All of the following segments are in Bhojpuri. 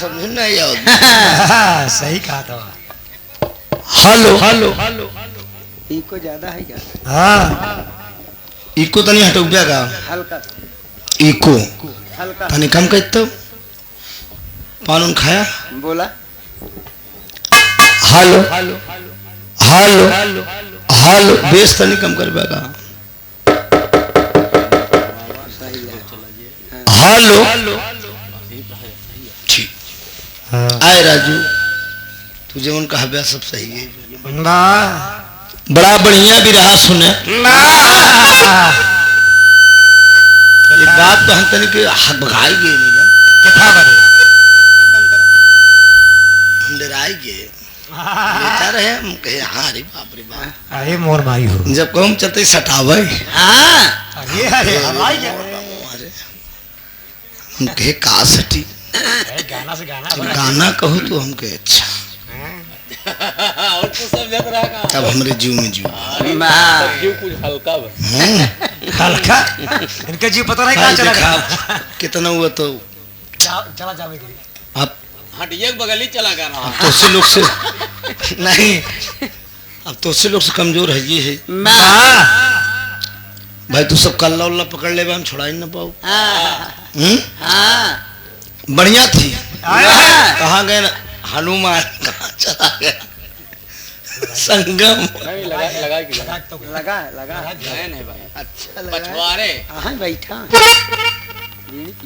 समझ नहीं आओ। सही कहा था। हेलो हेलो इको ज्यादा है क्या? हाँ इको तो नहीं हटो क्या का हल्का इको हल्का तनी कम कहते पान खाया बोला। Hello hello hello hello base तनी कम कर बेगा। हेलो ठीक आए राजू तुझे उनका हब्या सब सही है ना बड़ा बढ़िया भी रहा सुने ना ये बात तो हम तनी के हक भगाई गए नहीं कितना बड़े हम डराई गए लेता रहे हम कहे हाँ रे बाप अरे मोर माई हो जब कहूँ चलते सटावे अरे अरे हवाई क्या अरे हम कहे का सटी गाना से गाना गाना कहूँ तो हम कहे अच्छा और तो सब जग रहा का तब हमरे जीव में जीव जीव कुछ हल्का बा हल्का इनका जीव पता नहीं कहाँ चला गया। कितना हुआ तो चला जावे के लिए अब हट एक बगली चला कर रहा तो से लोग से नहीं अब तो से लोग से कमजोर है ये है भाई तू सब कल्ला उल्ला पकड़ ले हम छुड़ा ही ना पाओ। बढ़िया थी कहाँ गए ना हनुमान कहाँ चला गया संगम नहीं लगा कि लगा नहीं भाई अच्छा लगा पछवारे हाँ बैठा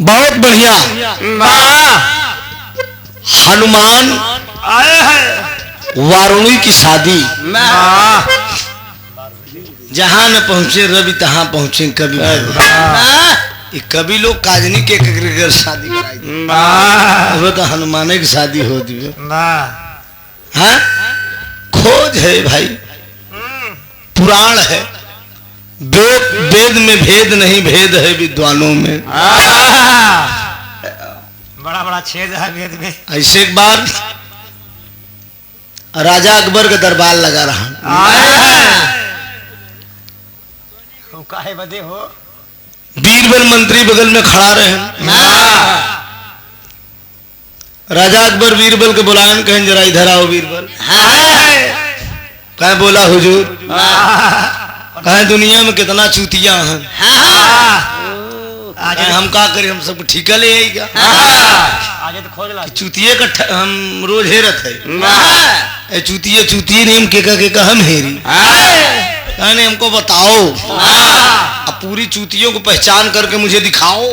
बहुत बढ़िया हनुमान आए हैं वारुणी की शादी जहां न पहुंचे रवि तहां पहुंचे कभी ये कभी लोग काजनी के घर शादी कराई वो तो हनुमान की शादी होती है हाँ खोज है भाई पुराण है वेद वेद में भेद नहीं भेद है विद्वानों में बड़ा बड़ा छेद है वेद में। ऐसे एक बार राजा अकबर का दरबार लगा रहा काहे बदे हो बीरबल मंत्री बगल में खड़ा रहे राजा अकबर बीरबल के बुलायन कहें जरा इधर आओ बीरबल कहे बोला हुजूर कहे दुनिया में कितना चूतिया हैं आज हम का करें हम सबको ठीका ले आएगा आज तो खोज ला चूतिए का हम रोज हेरत है चूतिए चूतिए नहीं हम के हम हेरी कहने हमको बताओ अब पूरी चूतियों को पहचान करके मुझे दिखाओ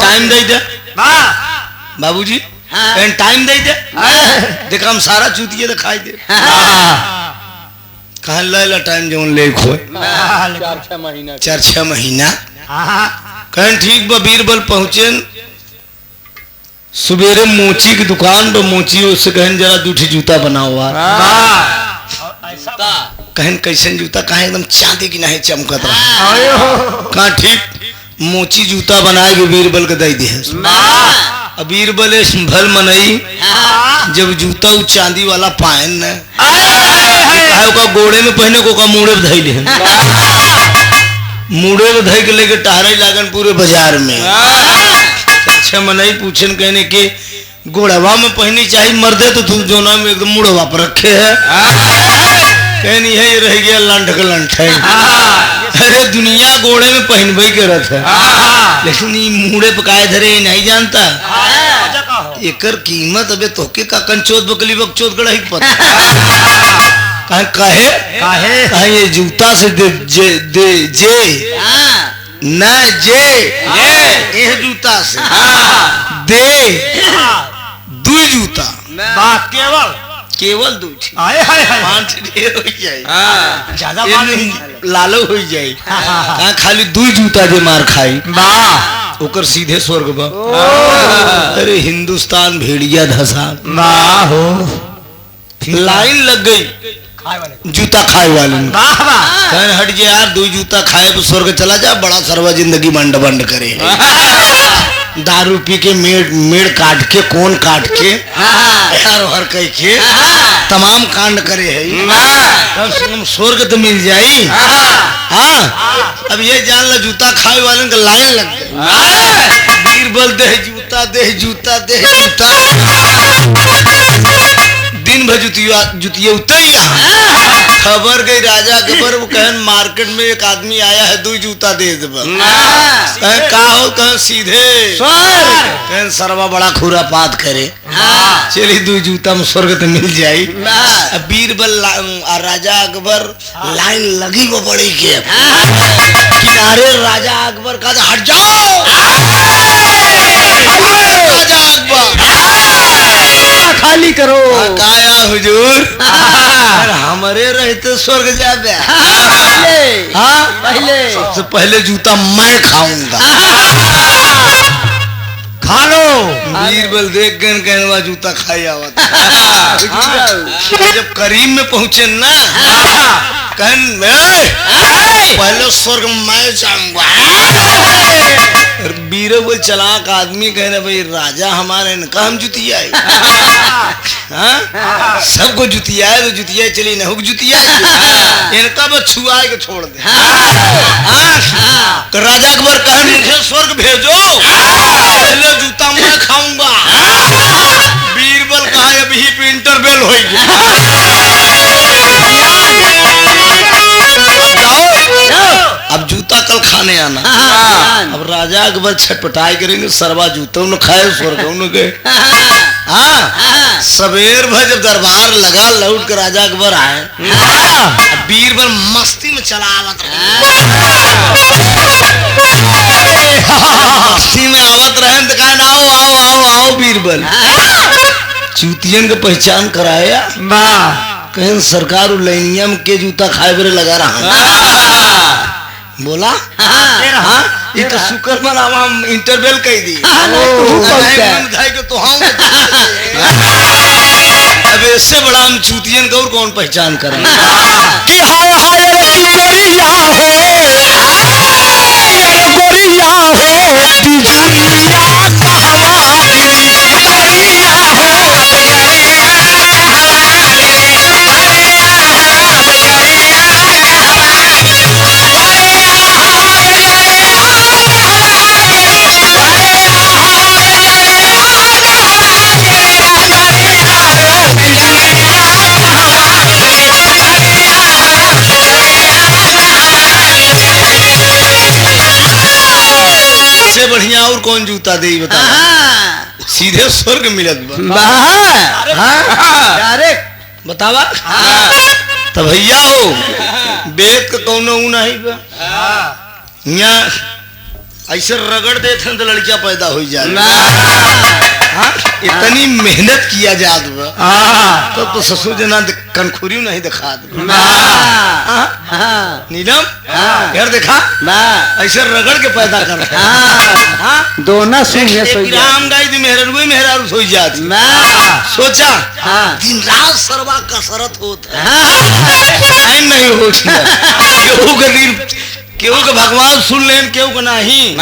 टाइम दे दे बाबूजी टाइम दे दे देखा हम सारा चूतिया दिखाई दे कहा ला टाइम जो ले खोए 4-6 महीना 4-6 महीना कहन ठीक बा बीरबल पहुंचे सवेरे मोची की दुकान पर मोची उससे कहन जरा दूठी जूता बना हुआ कहन कैसे जूता कहा एकदम चांदी की नहीं चमकत रहा कहा ठीक मोची जूता बनाए बीरबल के दे दे अब बीरबल भल मनई जब जूता वो चांदी वाला पायन न का गोड़े में पहने को का मुड़े धैले मुड़े में धै के लेके टहराई लागन पूरे बाजार में अच्छा मनई पूछन कहने के गोड़वा में पहनी चाहिए मर्दे तो तू जोना में एकदम मुड़वा पर रखे है कहनी है ये रह गया लंठ का लंठ है अरे दुनिया गोड़े में पहनबे के रथ है लेकिन ये मुड़े पकाए धरे नहीं जानता एकर कीमत अबे तोके का कंचोद बकली बकचोद गड़ा ही पता कहे काहे काहे कहे ये जूता से दे जे न जे ये जूता से दे दू जूता बात केवल केवल दू आए हाय हाय पांच ढेर हो जाए ज्यादा लालो हो जाए कहा खाली दू जूता जे मार खाई वाह ओकर सीधे स्वर्ग बा अरे हिंदुस्तान भेड़िया धसा हो लाइन लग गई खाए वाले जूता खाए वाले वाह वाह कहने हट जे यार दो जूता खाए तो स्वर्ग चला जा बड़ा सरवा जिंदगी बंड बंड करे दारू पी के मेड़ काट के कोन काट के यार हर कह के तमाम कांड करे है कम स्वर्ग तो मिल जाई हाँ अब ये जान ला जूता खाए वाले का लाइन लग गई बीरबल दे जूता जूता दे जूता दे जूता दिन भर जुतिया उतरी खबर गई राजा खबर वो कहन मार्केट में एक आदमी आया है 2 जूता दे दे का हो कह सीधे कहन सरवा बड़ा खुरापात करे चली 2 जूता में स्वर्ग तो मिल जाई बीरबल राजा अकबर लाइन लगी वो बड़ी के किनारे राजा अकबर का हट जाओ राजा अकबर खाली करो काया हुजूर हमारे रहते स्वर्ग जाबे पहले सबसे पहले जूता मैं खाऊंगा खा लो बीरबल देख गए कहवा जूता खाई आवत जब करीब में पहुंचे ना कहन पहले स्वर्ग मैं जाऊंगा बीरबल चलाक आदमी कहने भाई राजा हमारे इनका हम जुतिया सबको जुतिया है तो जुतिया चली न जुतिया इनका बस छुआए के छोड़ दे तो राजा अकबर कहे मुझे स्वर्ग भेजो पहले जूता मैं खाऊंगा बीरबल कहा अभी पे इंटरवेल हो अब जूता कल खाने आना अब राजा अकबर छटपटाई करेंगे सरवा जूता उन्हें खाए स्वर्ग उन्हें गए सवेर भर जब दरबार लगा लौट कर राजा अकबर आए बीरबल मस्ती में चला आवत मस्ती में आवत रहे तो कहा आओ आओ आओ आओ बीरबल चूतियन के पहचान कराया कहीं सरकार लैनिया में के जूता खाए बरे लगा रहा बोला ये तो शुक्र मनावा हम इंटरवेल कह दी तो हम अब इससे बड़ा हम चूतियन का और कौन पहचान करें कि हाय हाय रे गोरिया हो बिजलिया से बढ़िया और कौन जूता दे बता सीधे स्वर्ग मिलत डायरेक्ट बतावा तो भैया हो बेद का कौनो नहीं बा यहाँ ऐसे रगड़ देते तो लड़कियां पैदा हो जाती इतनी मेहनत किया जात तो ससुर जना कनखुरी नहीं दिखा नीलम यार देखा ऐसे रगड़ के पैदा कर दोनों राम गाय दी मेहररुई मेहरारू सोई जाती सोचा दिन रात सरवा कसरत होता नहीं होती केहू के भगवान सुन लेन केहू के नहीं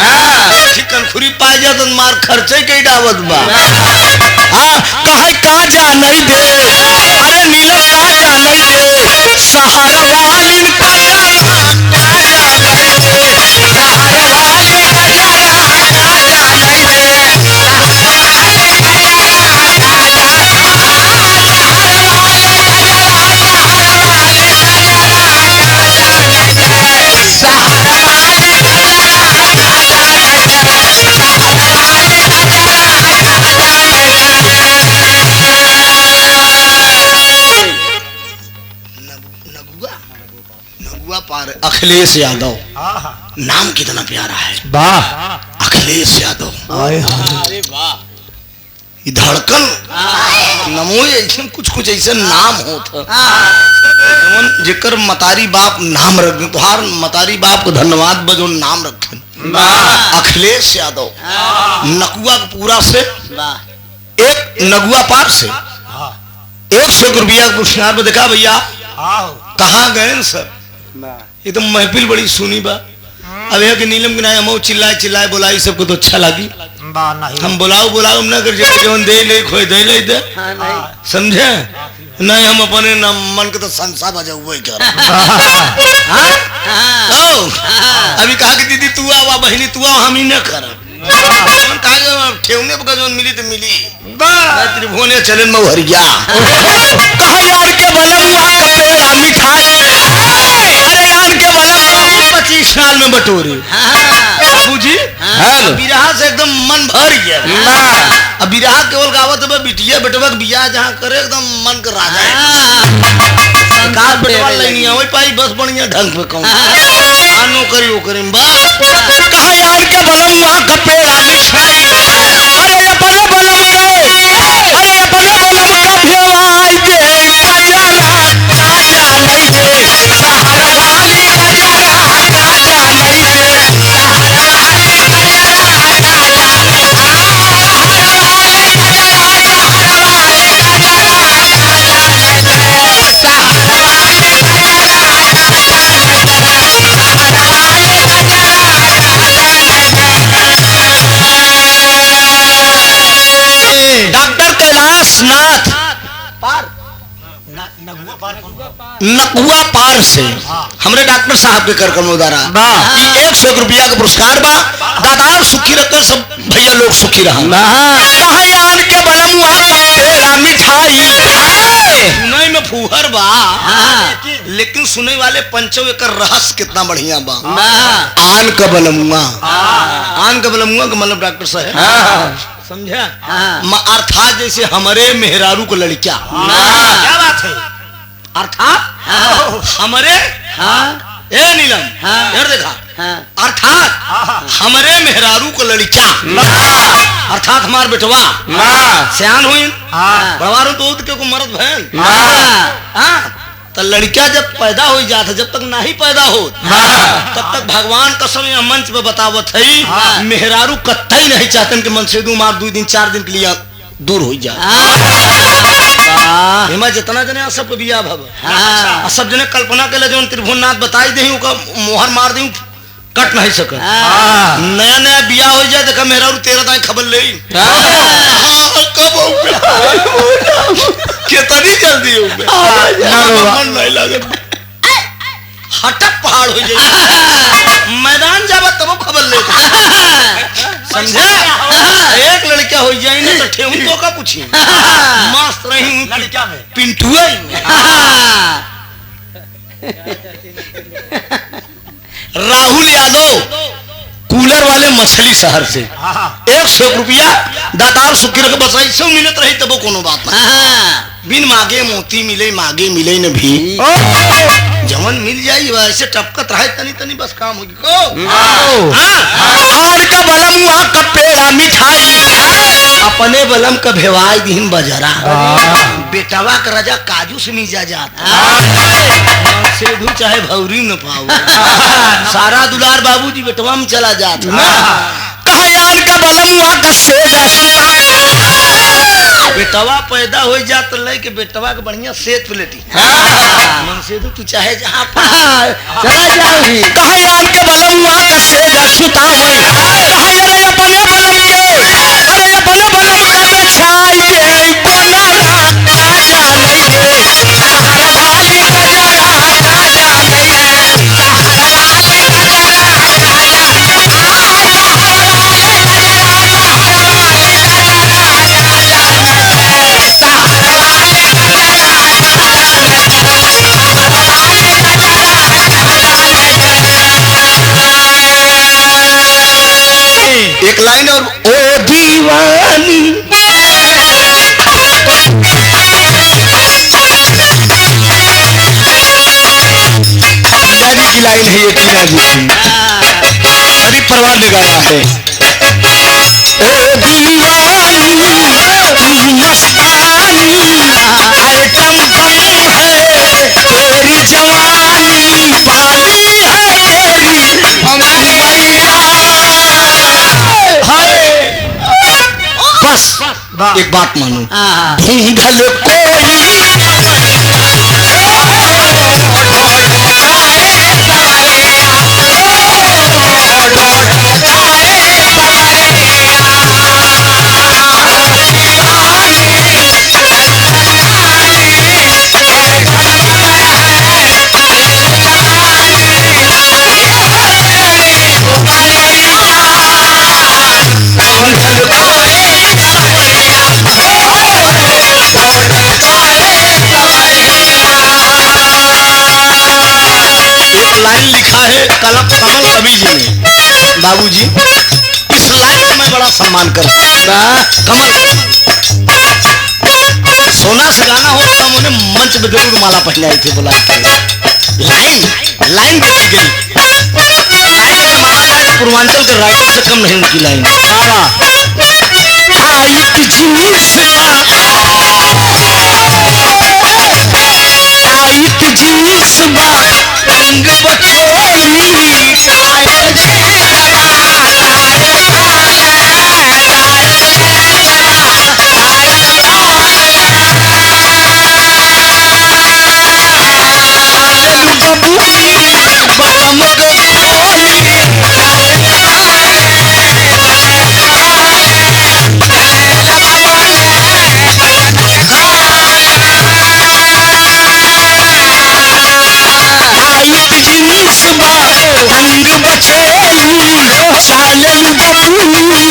कनखुरी पाए जा तो मार खर्चे के डावत बा कहे का जा नहीं दे अरे नीलम का जा नहीं दे सहारा वाली अखिलेश यादव नाम कितना प्यारा है वाह अखिलेश यादव अरे वाह धड़कन नमो ऐसे कुछ ऐसे नाम होता जेकर मतारी बाप नाम रख दे तुहार मतारी बाप को धन्यवाद बजो नाम रखे अखिलेश यादव नकुआ पूरा से एक नगुआ पार से 100 रुपया पुरस्कार में देखा भैया कहाँ गए सर ये तो महफिल बड़ी सुनी बा अब यह कि नीलम के हम चिल्लाए चिल्लाए बुलाई सबको तो अच्छा लगी हम बुलाओ ना कर जवन दे ले खोए दे ले दे समझे नहीं हम अपने न मन के तो संसा बजा हुआ कर अभी कहा कि दीदी तू आवा बहनी तू आवा हम ही न कर कौन कहा ठेवने पर जो मिली तो मिली त्रिभुवने चलन में हर गया कहा यार के बलमुआ का पेड़ा मिठाई अरे यार के बलमुआ 25 साल में बटोरे बाबू जी बिरहा से एकदम मन भर गया। अब बिरहा केवल गावत है बिटिया बेटवा के बियाह जहाँ करे एकदम मन का राजा है। कार बेटवा नहीं आवे पाई बस बढ़िया ढंग पे कहूँ आनो करी वो करी बस। कहा यार के बलमुआ का पेड़ा मिठाई अरे अपने बलम के अरे अपने बलम का भेवाई दे काजरा काजा नहीं दे सहारा वाली काजरा काजा नहीं दे डॉक्टर कैलाश नाथ पार नकुआ पार से हमरे डॉक्टर साहब के कर कमोदारा 100 रुपया का पुरस्कार बा। दादा सुखी रखकर सब भैया लोग सुखी रहा। कहा यार के बलमुआ का पेड़ा मिठाई सुनई में फूहर बा लेकिन सुने वाले पंचों एकर रहस्य कितना बढ़िया बा। आन का बलमुआ का मतलब डॉक्टर साहब समझा अर्थात जैसे हमारे मेहरारू को लड़किया क्या बात है अर्थात हमारे ए नीलम यार देखा अर्थात हमारे मेहरारू को लड़किया अर्थात हमार बेटवा सियान हुई बड़वारू तो के को मर्द भैन तो लड़किया जब पैदा हो जाता जब तक नहीं पैदा हो तब तक भगवान कसम यहाँ मंच पे बतावत है मेहरारू कत्तई नहीं चाहते कि मन से 2 दिन 4 दिन के लिए दूर हो जाए। हिमा जितना जने सबको बिया भव सब जने कल्पना के जो त्रिभुवननाथ बताई दे मोहर मार दी कट नहीं सके नया नया बिया हो जाए देखा मेहरारू 13 दाई खबर ले कितनी जल्दी नहीं लगे हटक पहाड़ हो जाए मैदान जावा तब खबर ले समझे एक लड़का हो जाए ना तो ठेहू तो का पूछी मस्त रही लड़का में पिंटुआ राहुल यादव कूलर वाले मछली शहर से 100 रुपया दातार सुखी रख बस ऐसे मिलत रही तब कोनो बात नहीं बिन मांगे मोती मिले मांगे मिले न भी जमन मिल जाई वैसे टपकत रहे तनी तनी बस काम होगी को और का बलमुआ का पेड़ा मिठाई अपने बलम का भेवाई दिन बजरा बेटवा का राजा काजू से मीजा जाता सेधु चाहे भौरी न पाओ सारा दुलार बाबूजी बेटवा में चला जाता कहा यार का बलमुआ का सेजा सुता बेटवा पैदा हो जात तो ले के बेटवा के बढ़िया सेत प्लेटी मन सेधु तू चाहे जहाँ चला जाओगी कहा यार के बलमुआ का सेजा सुता हुई कहा अरे अपने बलम के अरे अपने बलम का बेछाई दे बनाना काजा नहीं दे सहारा वाली काजरा काजा नहीं दे सहारा वाली एक लाइन और ओ दीवानी मैंने की लाइन है ये टीना जी की अभी परवान निकालना है ओ दीवानी मस्तानी आइटम बम है तेरी जवानी बाली है तेरी अमैया बस एक बात मानो ढूंढल लाइन लिखा है कलम कमल कवि जी ने, बाबूजी इस लाइन का मैं बड़ा सम्मान करता हूं। कमल सोना से गाना हो तो हम उन्हें मंच में जरूर माला पहनाई थी बुला के। लाइन लाइन भी लिख गई, लाइन अगर माना जाए तो पूर्वांचल के राइटर से कम नहीं उनकी लाइन। आयत जीनिस बा रंग बटोली रंग बचोली सालन बबूली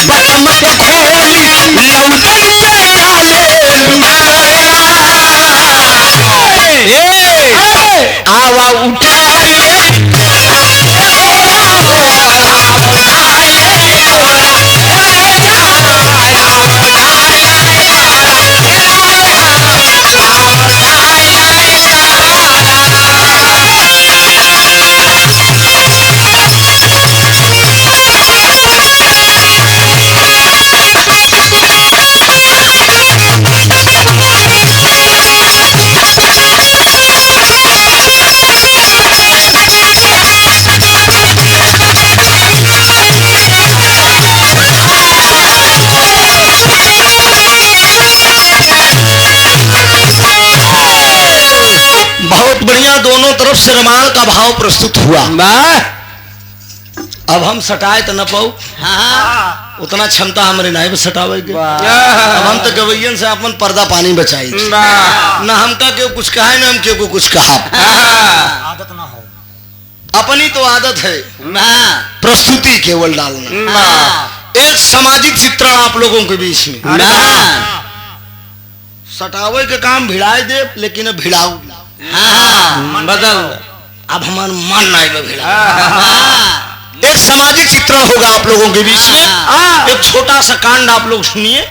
बटम के खोली लौटन में डाले आवा उठाइए बहुत बढ़िया, दोनों तरफ से रमाल का भाव प्रस्तुत हुआ। अब हम सटाए तो न पाऊ, उतना क्षमता हमारे नहीं सटावे के। अब हम तो गवैयन से अपन पर्दा पानी बचाई ना, हमका क्यों कुछ कहा ना हम क्यों को कुछ कहा। आदत ना हो, अपनी तो आदत है प्रस्तुति केवल डालना। एक सामाजिक चित्रण आप लोगों के बीच में, सटावे के काम भिड़ाए दे, लेकिन अब भिड़ाऊ बदल, अब हमारा मन नहीं भिड़ा। एक सामाजिक चित्रण होगा आप लोगों के बीच में, एक छोटा सा कांड आप लोग सुनिए,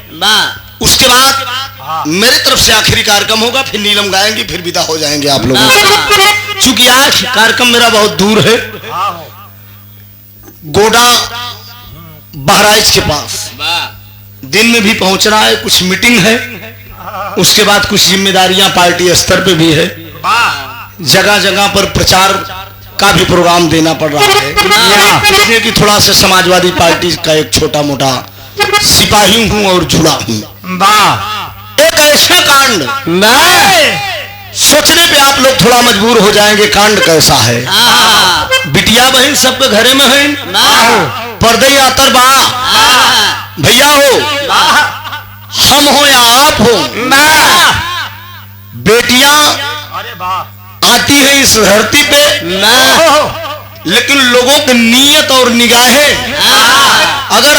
उसके बाद मेरी तरफ से आखिरी कार्यक्रम होगा, फिर नीलम गाएंगे, फिर विदा हो जाएंगे आप लोगों से। चूंकि आज कार्यक्रम मेरा बहुत दूर है, गोडा बहराइच के पास, दिन में भी पहुंचना है, कुछ मीटिंग है, उसके बाद कुछ जिम्मेदारियां पार्टी स्तर पे भी है, जगह जगह पर प्रचार का भी प्रोग्राम देना पड़ रहा है, इसलिए कि थोड़ा सा समाजवादी पार्टी का एक छोटा मोटा सिपाही हूं और जुड़ा हूं। एक ऐसा कांड सोचने पे आप लोग थोड़ा मजबूर हो जाएंगे, कांड कैसा है। बिटिया बहन सबके घरे में है, पर्दे आतर बा, भैया हो, हम हो या आप हो, बेटियां आती है इस धरती पे, लेकिन लोगों की नीयत और निगाहें अगर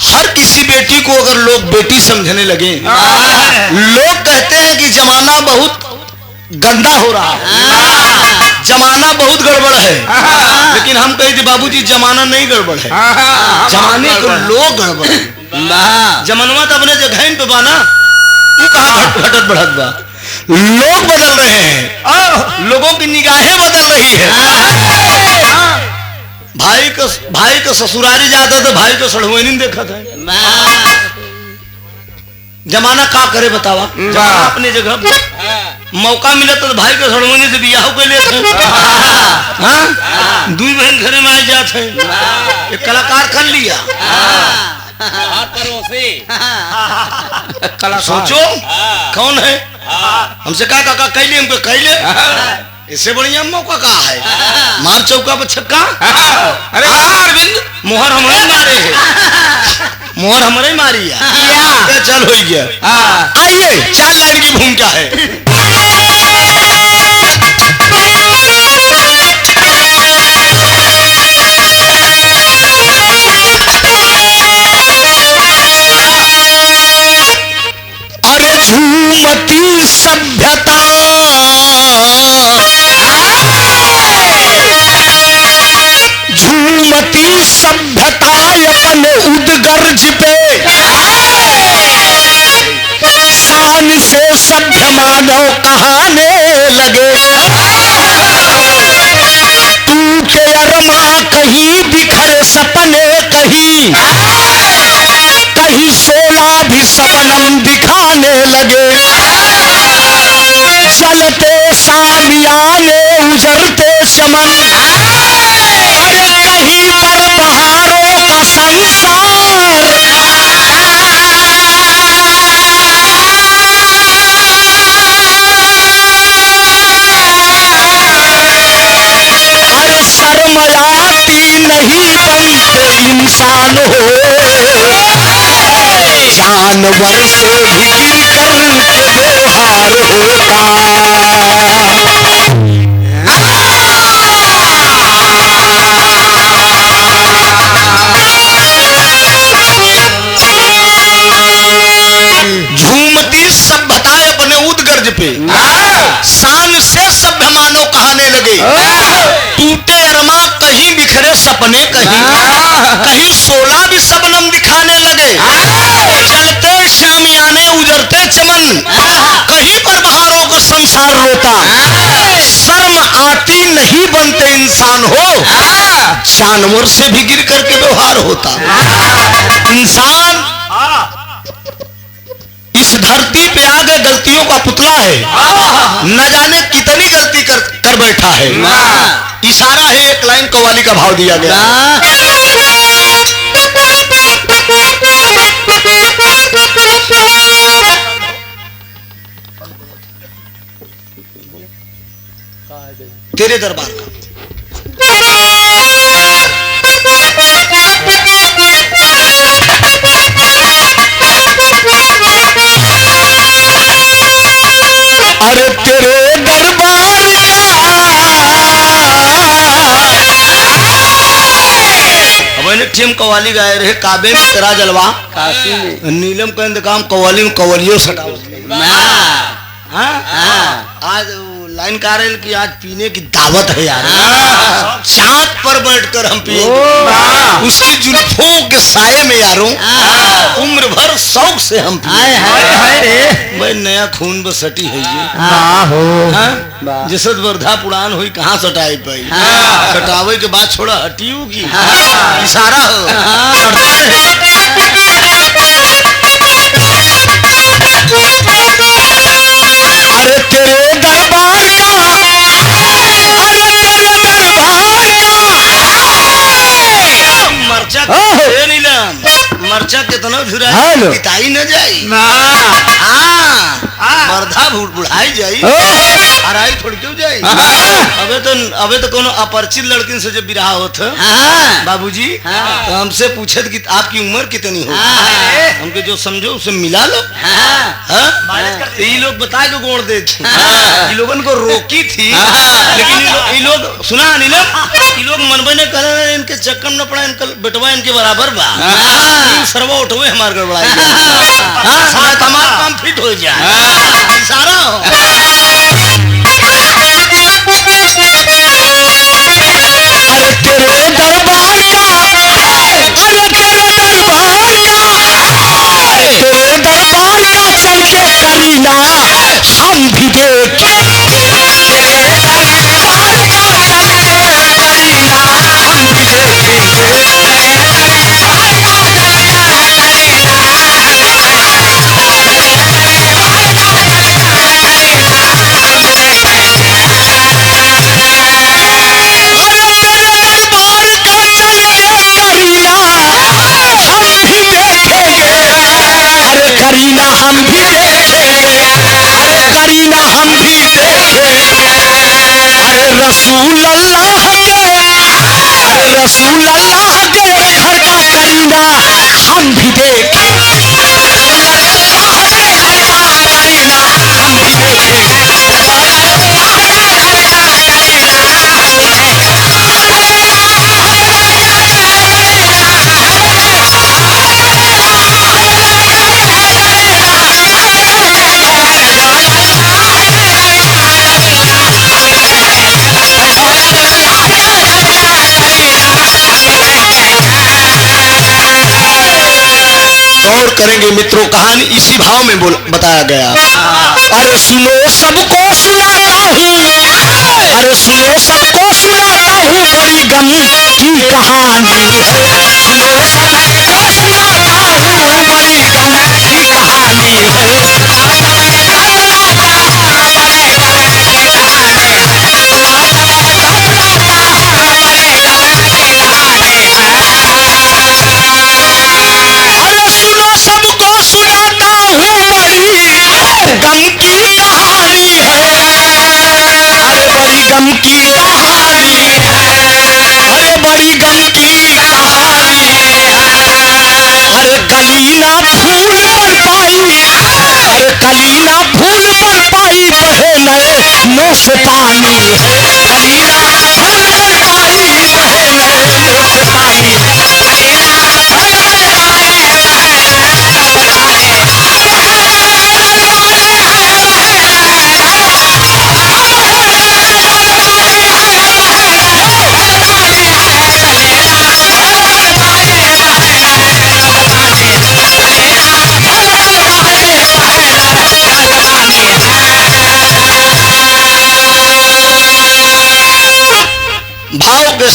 हर किसी बेटी को अगर लोग बेटी समझने लगे, लोग कहते हैं कि जमाना बहुत गंदा हो रहा है, जमाना बहुत गड़बड़ है, लेकिन हम कहे थे बाबूजी जमाना नहीं गड़बड़ है, जमाने को लोग गड़बड़ है। जमानवा तो अपने जगह पे बाना, तू कहाँ घटत बढ़त बा, लोग बदल रहे हैं, लोगों की निगाहें बदल रही है। भाई का ससुरारी जाता तो भाई को सड़हुए नहीं देखा था। जमाना का करे बतावा, जमाना अपने जगह मौका मिला तो भाई के सड़हुए से बियाह के लिए थे, दुई बहन घरे में आ जाते, एक कलाकार कर लिया। सोचो कौन है, हमसे कहा काका कैले, हमको कैले, इससे बढ़िया मौका कहा है, मार चौका पर छक्का। अरे अरविंद मोहर हमारे मारे है, मोहर हमारे मारी है, चल हो गया। आइए 4 लाइन की भूमिका है। अरे झूमती सभ्यता कहीं 16 भी शबनम दिखाने लगे चलते शामियाने उजरते चमन अरे कहीं पर बहारों का संसार अरे शर्मयाती नहीं बनते इंसान हो जानवर से भी गिर कर के व्यवहार होता झूमती सभ्यताएं अपने उद्गर्ज पे शान से सभ्य मानव कहने लगे टूटे अरमा कहीं बिखरे सपने कहीं कहीं 16 भी शबनम दिखाने लगे चलते शामियाने उजरते चमन कहीं पर बहारों का संसार रोता शर्म आती नहीं बनते इंसान हो जानवर से भी गिर करके व्यवहार होता इंसान इस धरती पे आगे गलतियों का पुतला है न जाने कितनी गलती कर बैठा है इशारा है एक लाइन कव्वाली का भाव दिया गया तेरे दरबार का अरे तेरे दरबार ठेम कव्वाली गाए रहे काबे में तेरा जलवा काशी में नीलम का इंतकाम कव्वाली में कव्वालियों सटाओ आज लाइन का रहे कि आज पीने की दावत है यार चाँद पर बैठकर हम पिए उसकी जुल्फों के साये में यारों उम्र भर शौक से हम पिए भाई नया खून बस सटी है ये जिसद वर्धा पुरान हुई कहाँ सटाई पाई सटावे के बाद छोड़ा हटियू की इशारा हो अरे तेरे दरबार का अरे तेरे दरबार का मर्चा नीलम मर्चा कितना पिताई न जाई वर्धा बुढ़ाई जाई हराई थोड़ी क्यों जाई अबे तो कोनो अपरिचित लड़की से जब बिरहा होत बाबूजी तो हमसे पूछत कि आपकी उम्र कितनी हो हमके जो समझो उसे मिला लो ये लोग बता के गोड़ दे ये लोगन को रोकी थी लेकिन ये लोग सुना नीलम ये लोग मनबे ने कहा इनके चक्कर न पड़ा इनका बेटवा इनके बराबर बा सर्वा उठवे हमार गड़बड़ाई तमाम काम फिट हो जाए इशारा हो अरे तेरे दरबार का अरे तेरे दरबार का तेरे दरबार का चल के करीना हम भी देखे करीना हम भी देखेंगे अरे करीना हम भी देखेंगे अरे रसूल अल्लाह के अरे रसूल अल्लाह के घर का करीना हम भी देखेंगे करीना हम भी गौर करेंगे मित्रों कहानी इसी भाव में बताया गया अरे सुनो सबको सुनाता हूँ अरे सुनो सबको सुनाता हूँ बड़ी गम की कहानी सुनो सबको सुनाता हूँ बड़ी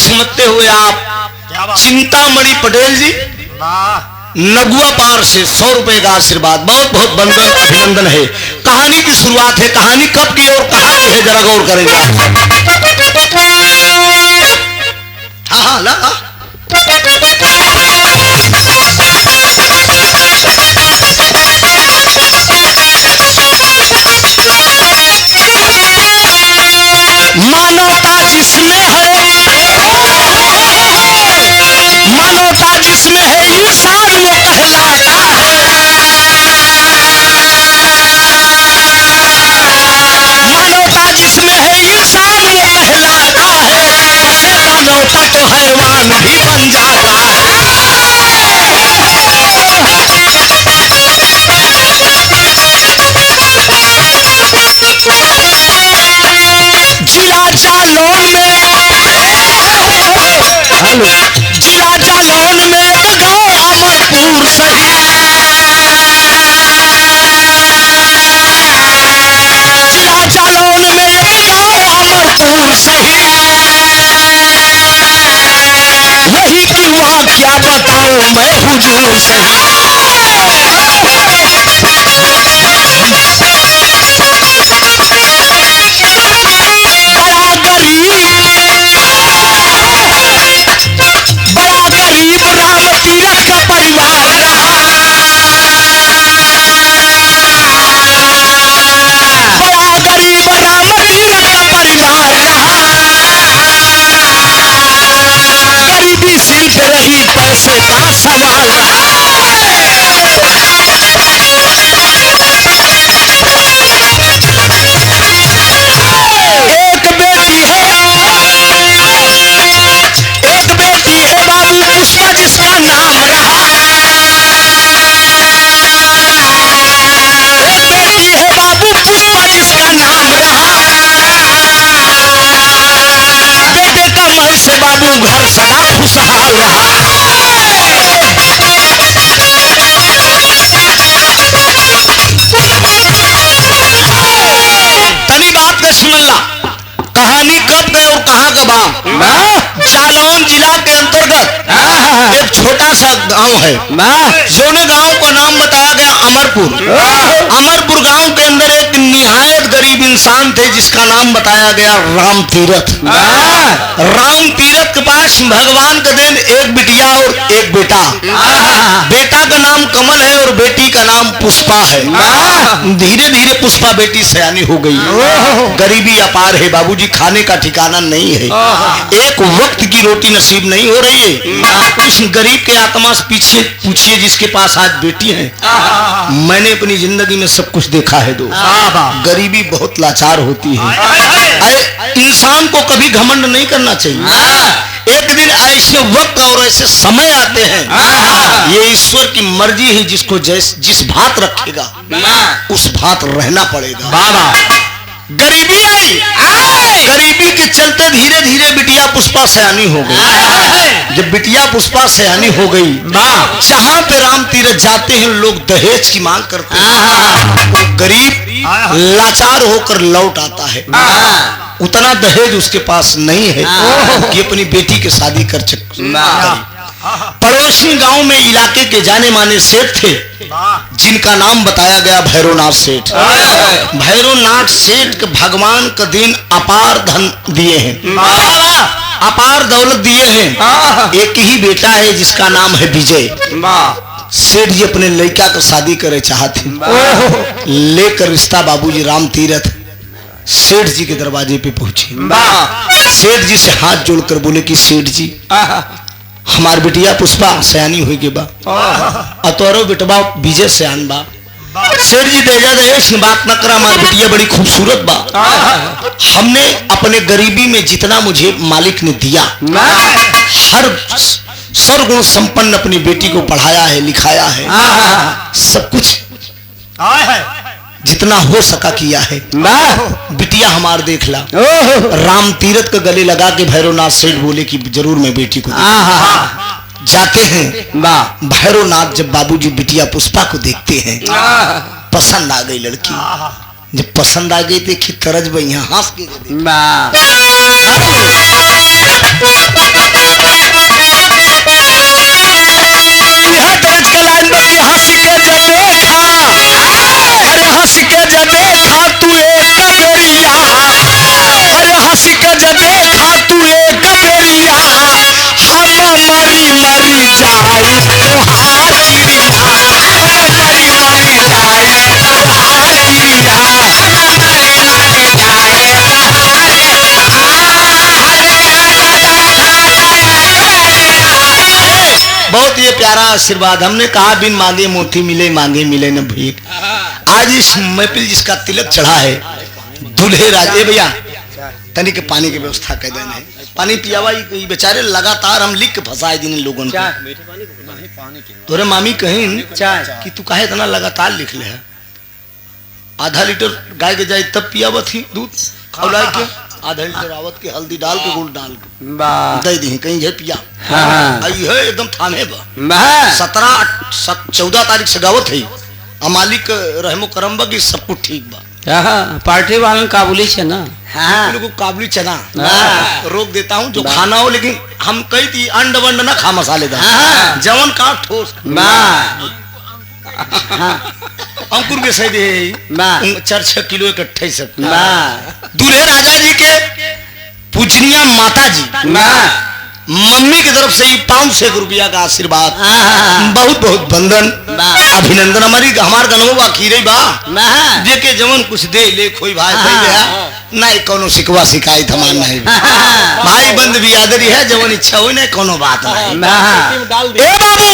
समझते हुए आप क्या बात चिंतामणि पटेल जी वाह नगुआ पार से 100 रुपए का आशीर्वाद, बहुत बहुत बंदन अभिनंदन है। कहानी की शुरुआत है, कहानी कब की और कहां की है जरा गौर करेंगे। हाँ हाँ ला मानवता जिसमें है, मानवता जिसमें है इंसान वो कहलाता है। मानवता जिसमें है इंसान वो कहलाता है। उसे मानवता तो हैवान भी बन जाता है। जिला जालौन में, जिला जालौन में एक गांव अमरपुर सही। जिला जालौन में एक गांव अमरपुर सही। वही की वहाँ क्या बताऊं मैं हुजूर सही। बड़ा गरीब राम तीरथ का परिवार रहा। बड़ा गरीब राम तीरथ का परिवार रहा। गरीबी सिर पे रही, पैसे का सवाल रहा। एक बेटी है, एक बेटी है बाबू पुष्पा जिसका नाम रहा। एक बेटी है बाबू पुष्पा जिसका नाम रहा। बेटे कमाई से बाबू घर सदा खुशहाल रहा। तनी बात का सुन ला, कहानी कब गए और कहां कब आ। जालौन जिला के अंतर्गत एक छोटा सा गांव है, जोने गांव का नाम बताया गया अमरपुर। अमरपुर गांव के अंदर एक निहायत गरीब इंसान थे जिसका नाम बताया गया राम तीरथ। राम तीरथ के पास भगवान का देन एक बिटिया और एक बेटा। बेटा का नाम कमल है और बेटी का नाम पुष्पा है। धीरे धीरे पुष्पा बेटी सयानी हो गई। गरीबी अपार है बाबूजी, खाने का ठिकाना नहीं है, एक वक्त की रोटी नसीब नहीं हो रही है। उस गरीब के आत्मा से पीछे पूछिए जिसके पास आज बेटी है। मैंने अपनी जिंदगी में सब कुछ देखा है दो। गरीबी बहुत लाचार होती है। अरे इंसान को कभी घमंड नहीं करना चाहिए। एक दिन ऐसे वक्त और ऐसे समय आते हैं, ये ईश्वर की मर्जी है, जिसको जिस भात रखेगा उस भात रहना पड़ेगा। गरीबी आई, गरीबी के चलते धीरे धीरे बिटिया पुष्पा सयानी हो गई। जब बिटिया पुष्पा सयानी हो गई, जहां पे राम तीरथ जाते हैं लोग दहेज की मांग करते हैं। वो गरीब लाचार होकर लौट आता है। उतना दहेज उसके पास नहीं है कि अपनी बेटी की शादी कर पड़ोसी गांव में इलाके के जाने माने सेठ थे जिनका नाम बताया गया भैरवनाथ सेठ। भैरवनाथ सेठ के भगवान का दिन अपार धन दिए हैं, अपार दौलत दिए हैं। एक ही बेटा है जिसका नाम है विजय। सेठ जी अपने लड़का को शादी करे चाहते, लेकर रिश्ता बाबूजी राम तीरथ सेठ जी के दरवाजे पे पहुंचे। सेठ जी से हाथ जोड़कर बोले कि सेठ जी हमार बिटिया पुष्पा सयानी हुई के बा, अतोरो बेटवा विजय सयान बा। सेठ जी तेजा दहेज की बात न करा, हमारी बिटिया बड़ी खूबसूरत बा। हमने अपने गरीबी में जितना मुझे मालिक ने दिया, हर सर्वगुण संपन्न अपनी बेटी को पढ़ाया है, लिखाया है, सब कुछ जितना हो सका किया है। बिटिया हमार देख ला। राम तीरथ का गले लगा के भैरवनाथ सेठ बोले कि जरूर मैं बेटी को जाते हैं। भैरवनाथ जब बाबूजी बिटिया पुष्पा को देखते हैं, पसंद आ गई लड़की। जब पसंद आ गई देखी तरज भाई यहाँ हंस के प्यारा आशीर्वाद। हमने कहा बिन मांगे मोती मिले, मांगे मिले न भीख। आज इस महफिल जिसका तिलक चढ़ा है, दूल्हे राजे भैया तनी के पानी की व्यवस्था कर देने, पानी पियावा। ये बेचारे लगातार हम लिख के फंसाए दिन लोगों को। तोरे मामी कहीं कि तू काहे इतना लगातार लिख ले है, आधा लीटर गाय के जाए तब पियावा थी दूध खौला के, आधा लीटर आवत के हल्दी डाल के गुड़ डाल के दे दी कहीं पिया। आई है एकदम थाने बा 17-14 तारीख से गावत है। मालिक रहमो करम बा की सब कुछ ठीक बा। पार्टी वालन काबुली छे ना, को काबुली चना रोक देता हूँ जो खाना हो, लेकिन हम कही थी अंड वंड ना खा मसालेदार, जवन का ठोस अंकुर के सही दे 4-6 किलो इकट्ठे सब। दूल्हे राजा जी के पूजनिया माता जी मम्मी की तरफ से ही 500 रुपया का आशीर्वाद, बहुत बहुत बंधन अभिनंदन। हमार गनवो बा खीरे बा दे के जवन कुछ दे ले कोई भाई नहीं कोनो शिकवा शिकायत हमार नहीं भाई बंद बियादरी है, जवन इच्छा हो नहीं कोनो बात नहीं। ए बाबू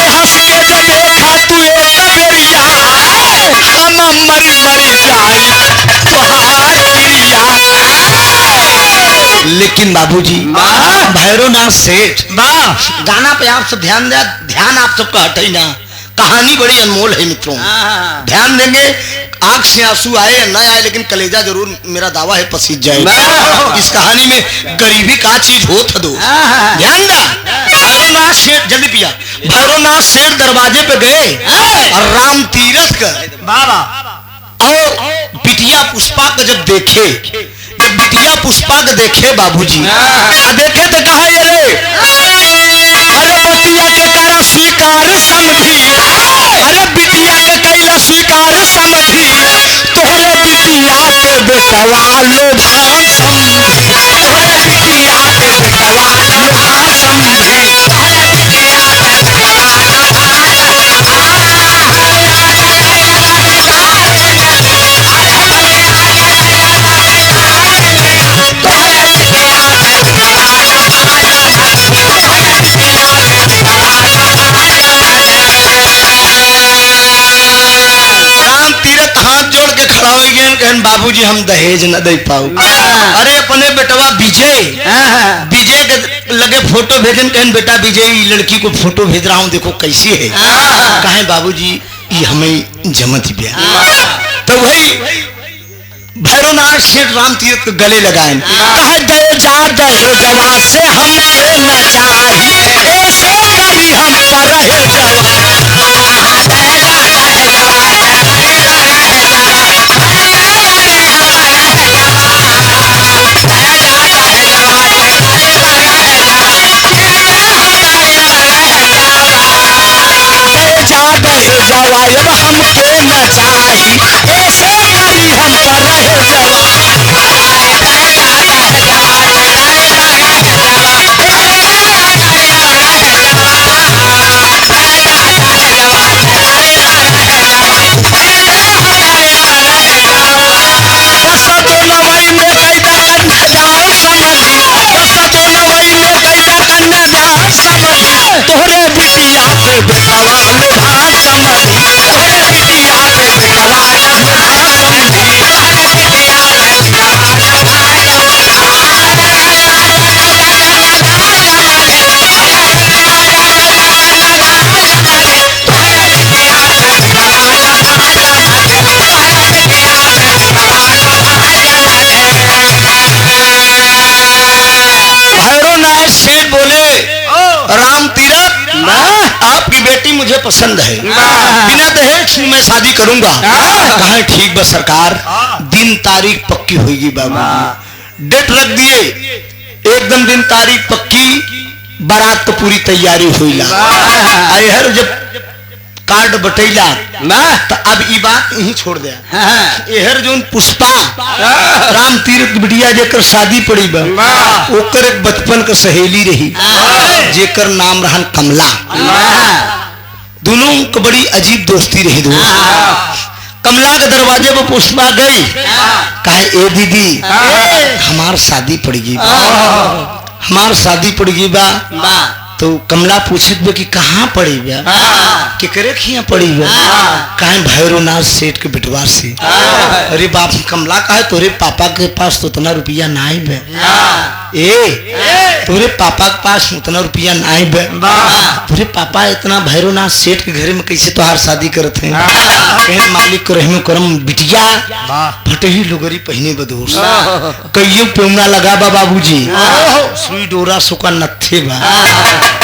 हंस के जब देखा तू एक बेरिया हम मरी मरी जाई तुहार क्रिया। लेकिन बाबूजी भैरवनाथ सेठ गाना पे आप सब ध्यान दे, ध्यान आप सबका हटे ना। कहानी बड़ी अनमोल है मित्रों, ध्यान देंगे। आंख से आंसू आए या न आए, लेकिन कलेजा जरूर मेरा दावा है पसीज जाए। इस कहानी में गरीबी का चीज हो था दो ध्यान दा। भैरवनाथ सेठ जल्दी पिया, भैरवनाथ सेठ दरवाजे पे गए और राम तीरथ का और बिटिया पुष्पा को जब देखे, जब बिटिया पुष्पा को देखे बाबूजी देखे तो कहा ये रे अरे बतिया के करा स्वीकार समझी, अरे बिटिया के कैला स्वीकार समझी, तोहरे बिटिया के बेटवा लोभान समझी, तोहरे बिटिया के बेटवा लोभान समझी। बाबूजी हम दहेज न दे पाऊ। अरे अपने बेटवा विजय विजय के लगे फोटो भेजन, कहन बेटा विजय लड़की को फोटो भेज रहा हूँ देखो कैसी है। कहे बाबूजी ये हमें जमत ब्याह। तो वही भैरवनाथ सेठ राम तीरथ को गले लगाए, कहे दे जा दहेजवा से हमके न चाहिए, ऐसे करी हम पर रहे जवा। जवाब हमके न चाहिए, ऐसे करी हम पर रहे जवा। तोहरे बिटिया के बेटवा लोभान समझी, तोहरे बिटिया के बेटवा लोभान समझी। भैरवनाथ सेठ बोले राम तीरथ आपकी बेटी मुझे पसंद है, बिना दहेज मैं शादी करूंगा। कहा ठीक बस सरकार, दिन तारीख पक्की होगी बाबा। डेट रख दिए, एकदम दिन तारीख पक्की, बारात तो पूरी तैयारी हुई ला। हर जब कार्ड बटैला तो अब ये बात यही छोड़ दिया। एहर जो पुष्पा राम तीरथ बिटिया जेकर शादी पड़ी बा, ओकर एक बचपन का सहेली रही जेकर नाम रहन कमला। दोनों को बड़ी अजीब दोस्ती रही। कमला के दरवाजे पर पुष्पा गई, कहे ए दीदी हमार शादी पड़ गई, हमार शादी पड़ गई बा। तो कमला पूछत बे कि कहाँ पड़ी बा, केकरे खिया पड़ी बा, कहे भैरवनाथ सेठ के बिटवा से। अरे बाप, कमला कहे तोरे पापा के पास तो उतना रुपया ना ही बे, तोरे पापा के पास उतना रुपया ना ही बे, तोरे पापा इतना भैरवनाथ सेठ के घरे में कैसे तोहार शादी करत हैं। कहे मालिक को रहम करम बिटिया फटही लोगरी पहने बदोस, कईयों पेमना लगा बा बाबूजी, सुई डोरा सुका नत्थे बा,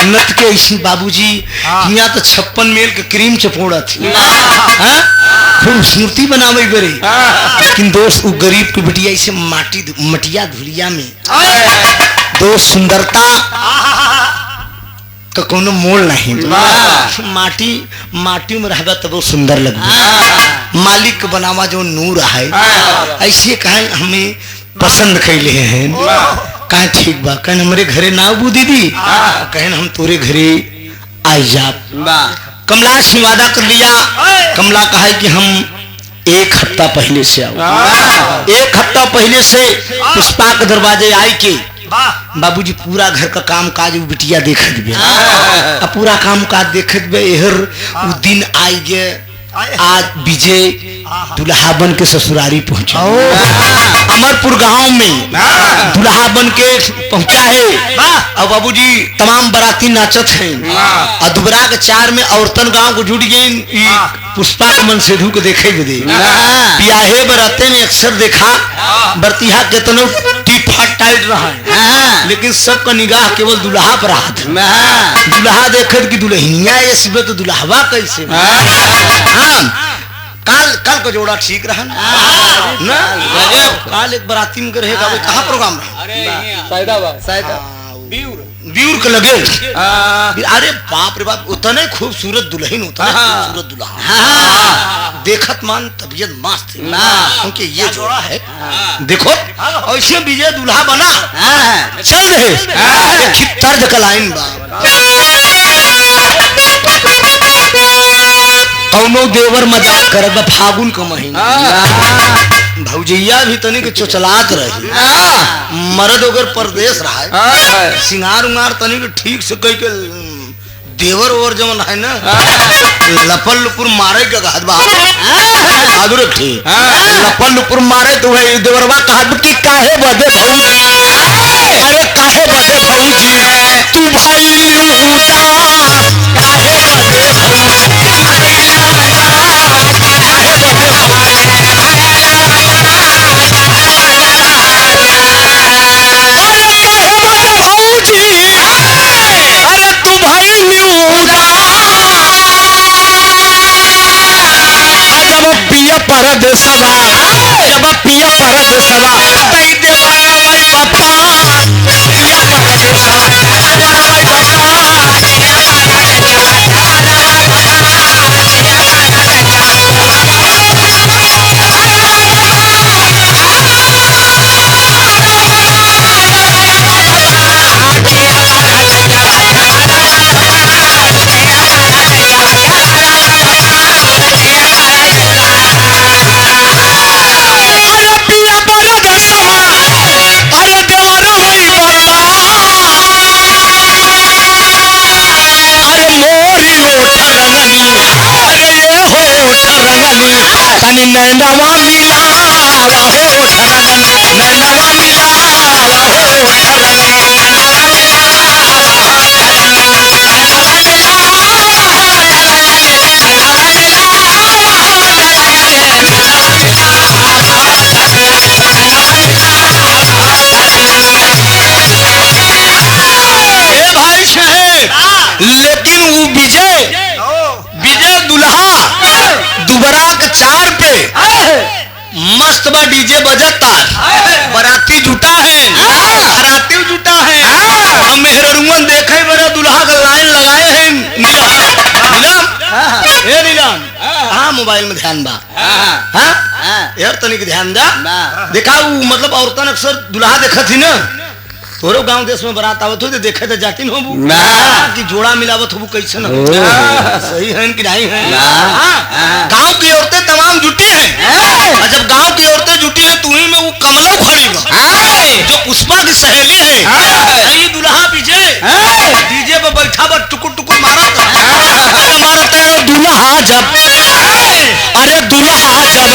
नथ के ऐसी बाबूजी यहाँ तो 56 मेल के क्रीम चपोड़ा थी, खूबसूरती बनावे बरे। लेकिन दोस्त वो गरीब की बिटिया ऐसे मटिया धुलिया में दोस्त सुंदरता का कोनो मोल नहीं, माटी में रहबा तब वो सुंदर लगता। मालिक बनावा जो नूर है, ऐसे कहे हमें पसंद कैले हैं, कहे ठीक बा, कहे हमारे घरे ना बू दीदी, कहे हम तोरे घरे आई जा। कमला से वादा कर लिया, कमला कहा कि हम 1 हफ्ता पहले से आओ, 1 हफ्ता पहले से पुष्पा के दरवाजे आई के बाबूजी पूरा घर का काम काज बिटिया देखत बे, पूरा काम काज देखत बे। एहर उ दिन आई गे, आज विजय दुल्हा बन के ससुरारी पहुंचा, अमरपुर गांव में दुल्हा बन के पहुंचा है। और बाबूजी तमाम बाराती नाचत हैं, और दुबरा के 4 में औरतन गांव को जुड़ गई पुष्पा के मन सेधु को देखे बदे। ब्याहे बराते में अक्सर देखा बरतिहा कितनों टीफा टाइट रहा है, लेकिन सबका निगाह केवल दुल्हा पर हाथ, दुल्हा देखत कि दुल्हनिया ऐसी तो दुल्हवा कैसे। काल का जोड़ा ठीक रहा ना, काल एक बराती में रहेगा, कहाँ प्रोग्राम रहा व्यूर के लगे। अरे बाप रे बाप, उतने खूबसूरत दुल्हन, उतना खूबसूरत दुल्हा, देखत मान तबीयत मस्त, क्योंकि ये जोड़ा है। देखो ऐसे विजय दुल्हा बना चल रहे तर्ज का लाइन बा, कौनो देवर मजाक करे बा, फागुन का महीना, भौजैया भी तनिक चोचलात रही, मर्द अगर परदेश रहा, सिंगार उंगार तनिक ठीक से कह के देवर और जमन है ना, लपल लुपुर मारे के कहत बहादुर थी, लपल लुपुर मारे तो है देवरवा कहत कि काहे बदे भौजी, अरे काहे बदे भौजी तू भाई उदास, काहे परदेसवा, जब पिया परदेसवा कई देवाना माई पापा, पिया परदेसवा देवाना माई तनी नैनवा मिलावा हो ठरगन, नैनवा मिलावा हो भाई साहेब। लेकिन वो विजय दुल्हा दुबरा के 4 पे मस्त बा डीजे बजता, बराती जुटा है, बराती जुटा है, हम मेहरुवन देखे बड़ा दुल्हा का लाइन लगाए हैं। नीलम हाँ मोबाइल में ध्यान बा, हाँ यार तनिक ध्यान दा, देखा मतलब औरतन अक्सर दुल्हा देखा थी ना, तोरो गांव देश में बारात आवत हो तो देखे तो जाती न हो ना। कि जोड़ा मिलावत हो कैसे न हो ओ। सही है कि नहीं है ना। गांव की औरतें तमाम जुटी हैं और जब गांव की औरतें जुटी है तू ही में वो कमला खड़ी बा जो पुष्पा की सहेली है सही दुल्हा विजय डीजे पे बैठा बा टुकुर टुकुर मारत मारते हो दूल्हा जब अरे दूल्हा जब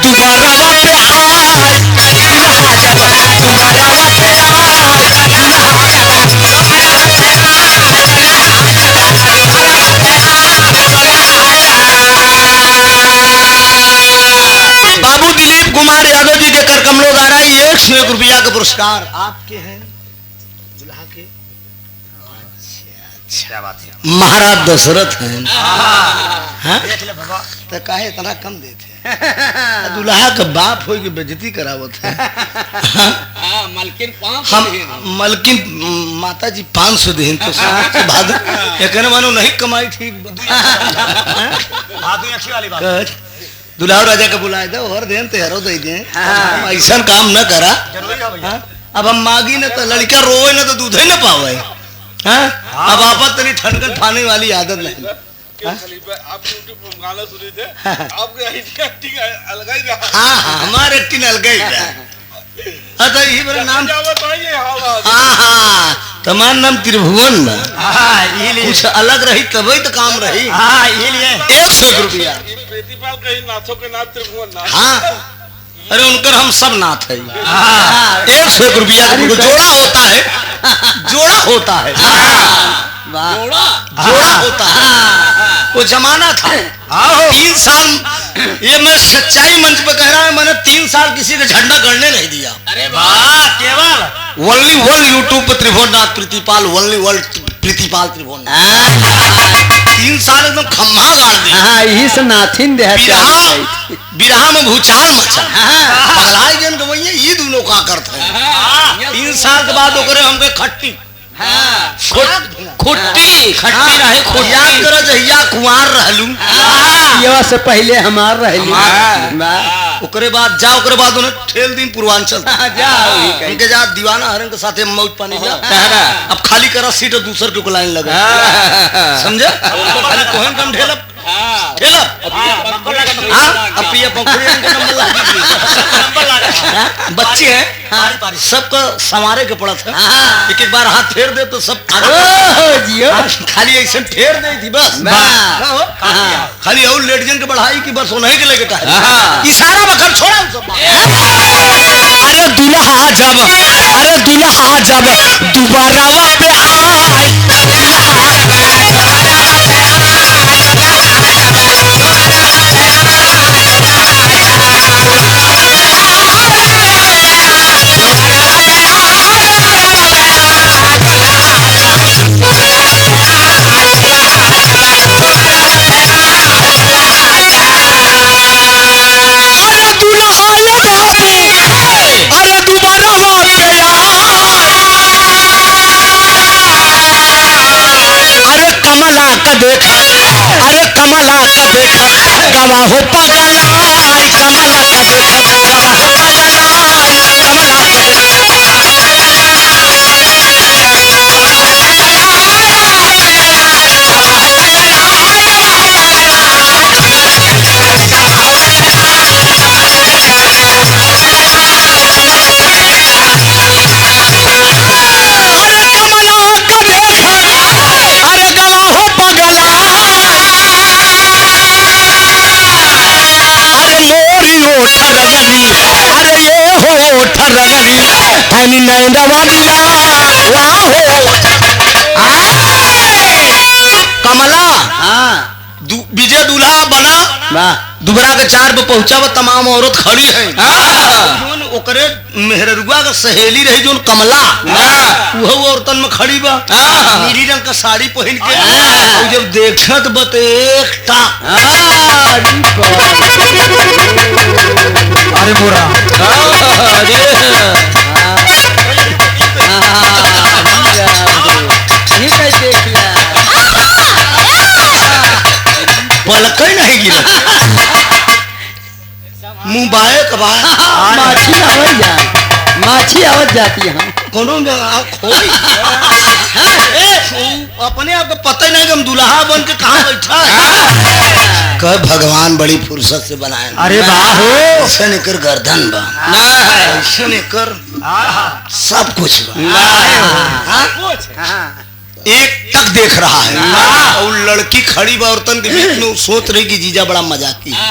दोबारा पे आए दूल्हा जब दोबारा पे बाबू दिलीप कुमार यादव जी के कर कमलों द्वारा 101 रुपया का पुरस्कार आपके हैं दुल्हा के क्या बात है महाराज दशरथ हैं हाँ? देख ले बाबा तो काहे इतना कम देते दुल्हा का बाप हो के बेइज्जती करावत है हाँ मालकिन 500 हम मलकिन माता जी 500 दें तो भादो कहने मानो नहीं कमाई ठीक भादू अच्छी वाली बात दुल्हा राजा का बुलाए दो और दें तेहरो दे दें ऐसा काम न करा जरूरी है भैया हाँ? अब हम मांगी न तो लड़का रोए न तो दूध ही न पावे हाँ? अब आपत तनी ठनकन फाने वाली आदत नहीं आप यूट्यूब पर गाना सुने थे आपके एक्टिंग अलग ही रहा हाँ हाँ हमारे एक्टिंग अलग ही रहा अच्छा ये मेरा नाम बताइए हाँ हाँ तुम्हारा नाम त्रिभुवन ना कुछ अलग रही तभी तो काम रही हाँ ये लिए 101 रुपया प्रीतिपाल कहीं नाथों के नाथ त्रिभुवन नाथ हाँ अरे उनकर हम सब नाथ है 101 रुपया जोड़ा होता है जोड़ा होता है जोड़ा जोड़ा होता है वो जमाना था 3 साल ये मैं सच्चाई मंच पे कह रहा है मैंने 3 साल किसी का झंडा गड़ने नहीं दिया अरे वाह केवल ओनली वर्ल्ड यूट्यूब पे त्रिभुवननाथ प्रीतिपाल ओनली वर्ल्ड प्रीतिपाल त्रिभुवननाथ 3 साल एकदम खम्मा गाड़ दिया यही से नाथिन दे बिरहा में भूचाल मचा पगलाई जन के भैया ये दोनों का करते हैं 3 साल के बाद ओकरे हमके खट्टी खुट्टी खट्टी रहे याद करो जहिया कुंवार रहलू ये से पहले हमार रहली ओकरे बाद जा ओकरे बाद उन्हें ठेल दिन पूर्वांचल उनके जा दीवाना हरन के साथे मौज पानी जा अब खाली करा सीट दूसर के लाइन लगा समझे खाली कोहन कम ठेला ठेला अब ये पंखुड़ी के नंबर लगा बच्चे हैं सबको संवारे के पड़त है एक एक बार हाथ फेर दे तो सब खाली ऐसे फेर दे थी बस खाली और लेडजन के बढ़ाई की बस नहीं के लेके इशारा बकर छोड़ा सब अरे दूल्हा जब दोबारा पे आए अरे दोबारा पे अरे कमला का देखा गवा हो पागल कमला का देखा गवा हो पागल कमला अरे ये हो ठरगनी हनी नैंदवनिया वाहो कमला विजय दूल्हा बना दुबरा के 4 पे पहुंचा तमाम औरत खड़ी है जोन ओकरे मेहरुआ का सहेली रही जोन कमला वो औरतन में खड़ी बा नीली रंग का साड़ी पहन के और जब देखत बत एकटा अरे मोरा पलक नहीं गिरा मुंह बाए कबाए माछी आवत जाती है कोनो में आप खोई अपने आप को पता ही नहीं कि हम दुल्हा बन के कहाँ बैठा है। कह भगवान बड़ी फुर्सत से बनाए। अरे वाह हो ऐसा नहीं कर गर्दन बा, ऐसा नहीं कर सब कुछ बा। हाँ? एक तक देख रहा है और लड़की खड़ी बा औरतन के बीच में सोच रही कि जीजा बड़ा मजाकी है।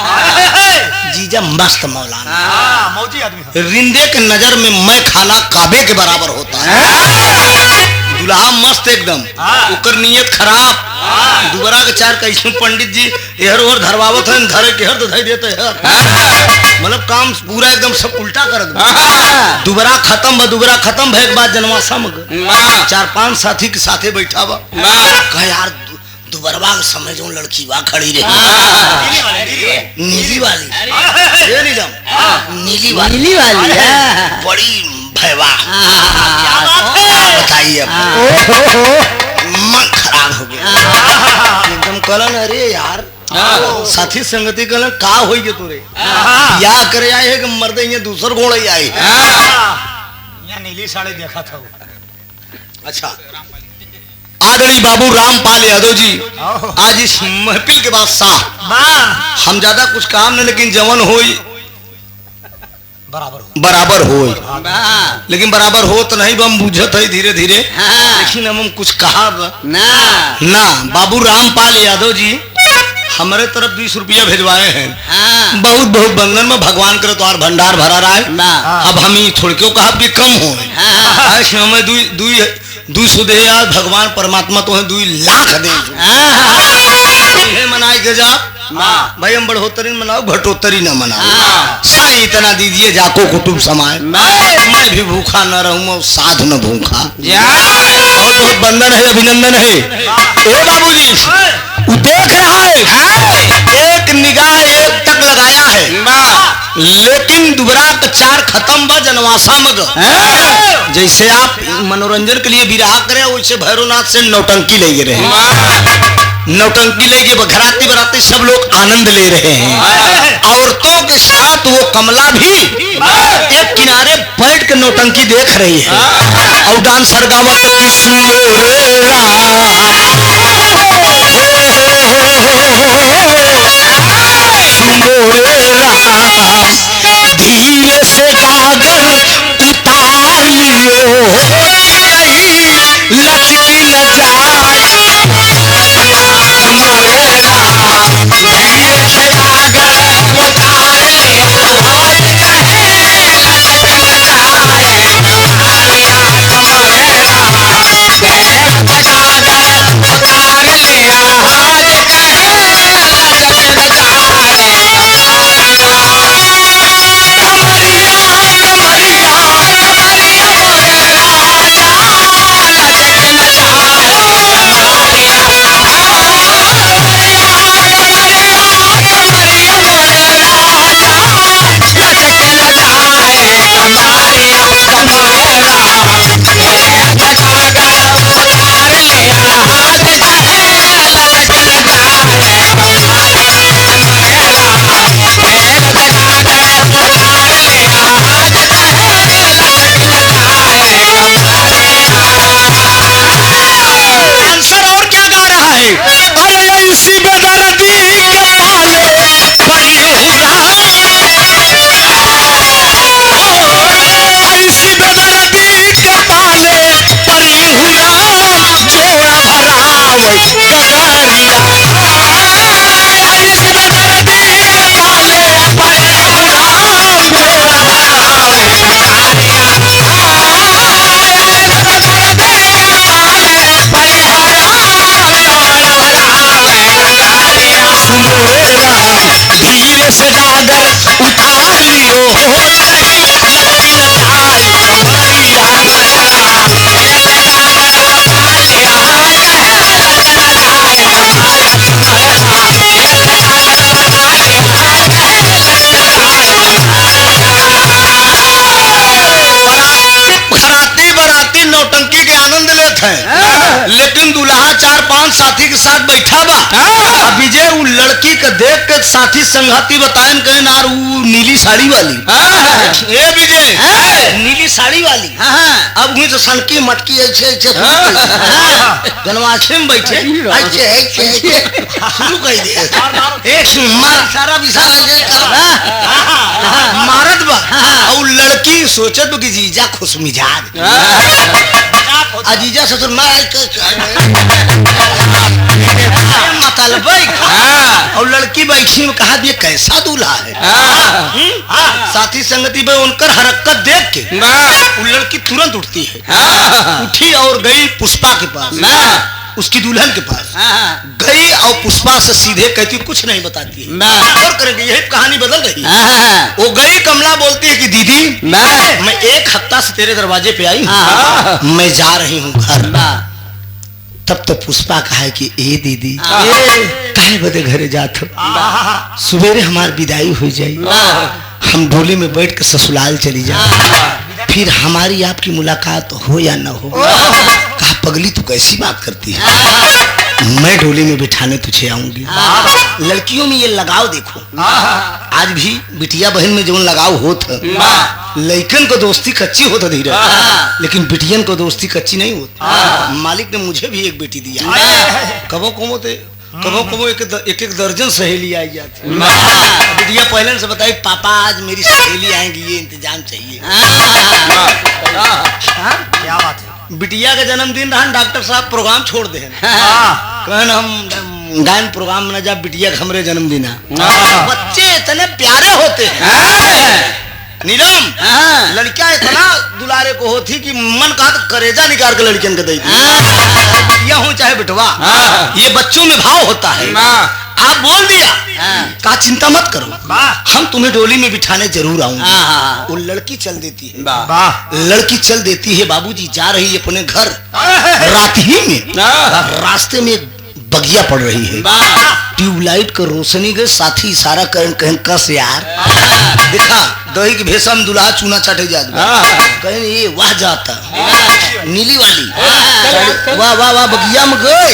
जीजा मस्त मौलाना मौजी आदमी रिंदे के नजर में मैं खाना काबे के बराबर होता है। दुल्हा मस्त एकदम, उकर नियत खराब। दुबरा के चार कैसे पंडित जी एहर ओहर धरवावत है, धरे के हर तो धई देते हैं, मतलब काम पूरा एकदम सब उल्टा कर दे। दुबरा खत्म भे एक बात जनवासा में 4-5 साथी के साथे बैठा बा। कह यार दुबरवा के समझो लड़की बा खड़ी रही नीली वाली, ये नीलम नीली वाली बड़ी भयवा। बताइए मन खराब हो गया एकदम। कलन अरे यार साथी संगति कलन का हो गए तोरे या करे आए है कि मर्दे ये दूसर घोड़े आए। यहाँ नीली साड़ी देखा था। अच्छा आदरणीय बाबू रामपाल यादव जी आज इस महफिल के बादशाह। हम ज्यादा कुछ काम नहीं लेकिन जवन हो बराबर हो, लेकिन बराबर हो तो नहीं हम बुझत है धीरे धीरे। लेकिन हम कुछ कहा ना बाबू रामपाल यादव जी हमारे तरफ 20 रुपया भेजवाए हैं। बहुत बहुत बंधन में भगवान करे तो भंडार भरा रहा है। अब हम ही थोड़ क्यों कहा भी कम हो हमें दुई सुधे आज भगवान परमात्मा तो है 2 लाख दे मनाए के जा भाई। हम बढ़ोतरी मनाओ घटोतरी न मनाओ, साई इतना दीजिए जाको कुटुंब समाए। मैं भी भूखा न रहूं और साध न भूखा। बहुत बहुत बंधन है, अभिनंदन है। ए बाबूजी वो देख रहा है, एक निगाह एक तक लगाया है, लेकिन दुबरा का 4 खत्म बा जनवासा मग। जैसे आप मनोरंजन के लिए विराह करे वैसे भैरवनाथ से नौटंकी ले रहे नौटंकी लेके घराती बराती सब लोग आनंद ले रहे हैं। औरतों के साथ वो कमला भी एक किनारे बैठ के नौटंकी देख रही है और डांसर गावत धीरे से गागर उतार लियो लचकी न धीरे से गागर उतार लियो बराती नौटंकी के आनंद लेते हैं, लेकिन दूल्हा 4 4-5 साथी के साथ बैठा बा। अब विजय वो लड़की के देख के साथी संगाती बतायन कहे नार वो नीली साड़ी वाली। ए विजय नीली साड़ी वाली। अब हुई तो सनकी मटकी ऐसे ऐसे जनवासे में बैठे ऐसे ऐसे शुरू कर दे। एक मार सारा विसारा मारत बा। और लड़की सोचत कि जीजा खुश मिजाज अजीजा ससुर मतलब और लड़की बैठी में कहा ये कैसा दूल्हा है। साथी संगति में उनकर हरकत देख के वो लड़की तुरंत उठती है। उठी और गई पुष्पा के पास, उसकी दुल्हन के पास गई और पुष्पा से सीधे कहती कुछ नहीं बताती है और करेंगे यही कहानी बदल रही। वो गई कमला बोलती है कि दीदी मैं 1 हफ्ता से तेरे दरवाजे पे आई हूँ, मैं जा रही हूँ घर। तब तो पुष्पा कहा कि ए दीदी काहे बदे घरे जात हो, सवेरे हमार विदाई हो जाई, हम डोली में बैठ के ससुराल चली जाए, फिर हमारी आपकी मुलाकात हो या न हो। कहा पगली तू कैसी बात करती है, मैं डोली में बिठाने तुझे आऊंगी। लड़कियों में ये लगाव देखो, आज भी बिटिया बहन में जो लगाव होता, लड़कन को दोस्ती कच्ची होता धीरे, लेकिन बिटियन को दोस्ती कच्ची नहीं होती। मालिक ने मुझे भी एक बेटी दिया, कबो कबो एक दर्जन सहेली आई जाती। बिटिया पहले से बताई पापा आज मेरी सहेली आएंगी, ये इंतजाम चाहिए। क्या बात है। बिटिया का जन्मदिन रहा, डॉक्टर साहब प्रोग्राम छोड़ दे कहन हम गायन प्रोग्राम में जा, बिटिया का हमरे जन्मदिन है। बच्चे इतने प्यारे होते हैं नीलम, लड़कियां इतना दुलारे को होती कि मन कहा तो करेजा निकाल के लड़कियन के देती। बिटिया हो चाहे बिटवा, ये बच्चों में भाव होता है। आप बोल दिया कहा चिंता मत करो, हम तुम्हें डोली में बिठाने जरूर आऊंगा। वो लड़की चल देती है, लड़की चल देती है, बाबूजी जा रही है अपने घर। रात ही में रास्ते में एक बगिया पड़ रही है, ट्यूबलाइट का रोशनी के साथी इशारा कहें कस यार देखा दही के भेसा में दुल्हा चूना चाटे जात कहें ये वाह जाता नीली वाली वाह वाह वाह बगिया में गए।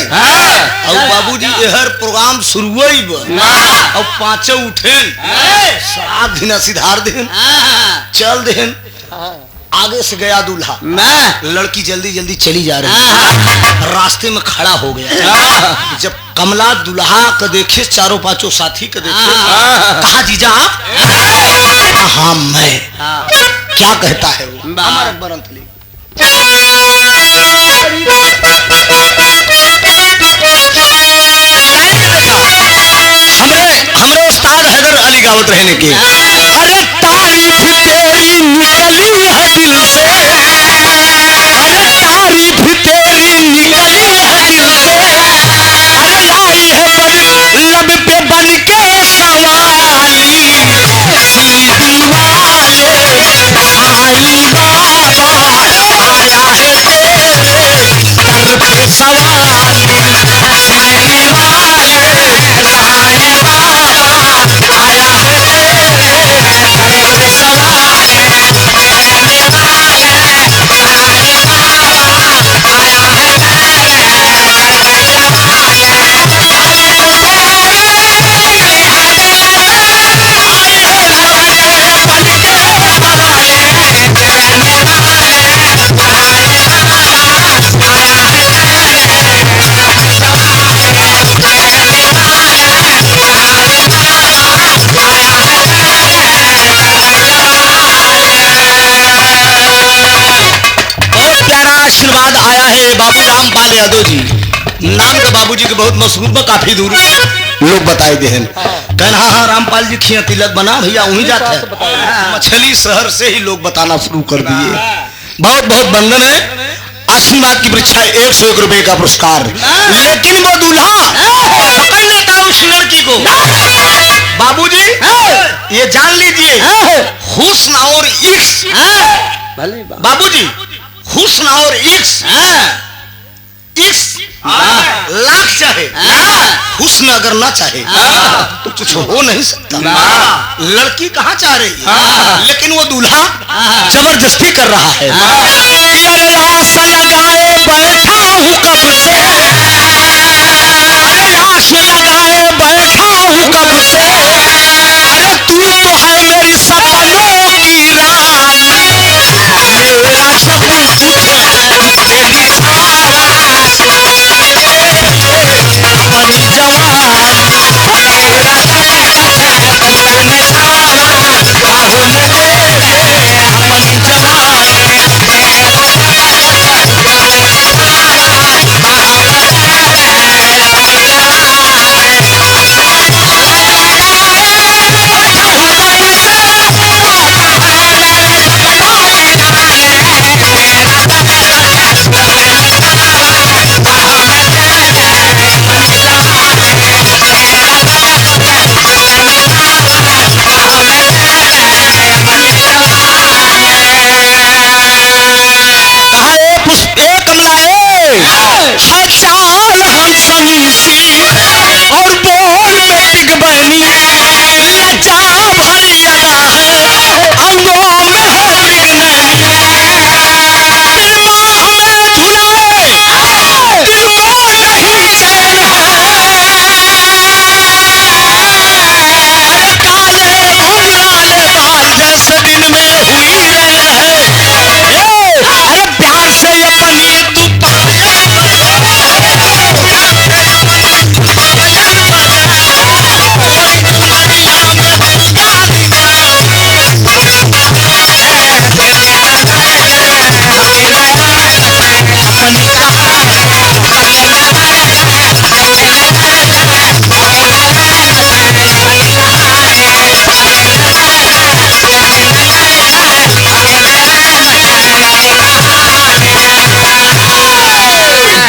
और बाबूजी एहर प्रोग्राम शुरू और 5 उठेन शराब दिना सिधार देन चल देन। आगे से गया दूल्हा, लड़की जल्दी जल्दी चली जा रही है, रास्ते में खड़ा हो गया। जब कमला दूल्हा का देखे, चारों 5 साथी का देखे, कहा जीजा आप? हाँ मैं। क्या कहता है वो? हमारा बरंतली हमरे उस्ताद हैदर अली गावत रहने के। अरे तारीफ तेरी निकली है दिल से, अरे तारीफ तेरी निकली है दिल से, अरे लाई है पर लब पे बन के सवाली, सुनी दिल वाले आई बाबा आया है तेरे दर पे सवाली, सुनी दिल वाले साए बाबा आया है आशीर्वाद आया है बाबू रामपाल यादव जी नाम का बाबूजी के बहुत मशहूर, काफी दूर लोग बताए दे कहना हाँ रामपाल जी खिया तिलक बना भैया वहीं जाते हैं। मछली शहर से ही लोग बताना शुरू कर दिए। बहुत बहुत बंधन है, आशीर्वाद की परीक्षा 101 रुपए का पुरस्कार। लेकिन वो दूल्हा पकड़ लेता उस लड़की को। बाबूजी ये जान लीजिए हुस्न और इश्क, बाबूजी हुस्न और इश्क लाख चाहे हुस्न अगर ना चाहे तो कुछ हो नहीं सकता। लड़की कहाँ चाह रही है, लेकिन वो दूल्हा जबरदस्ती कर रहा है। लगाए बैठा हूँ कब से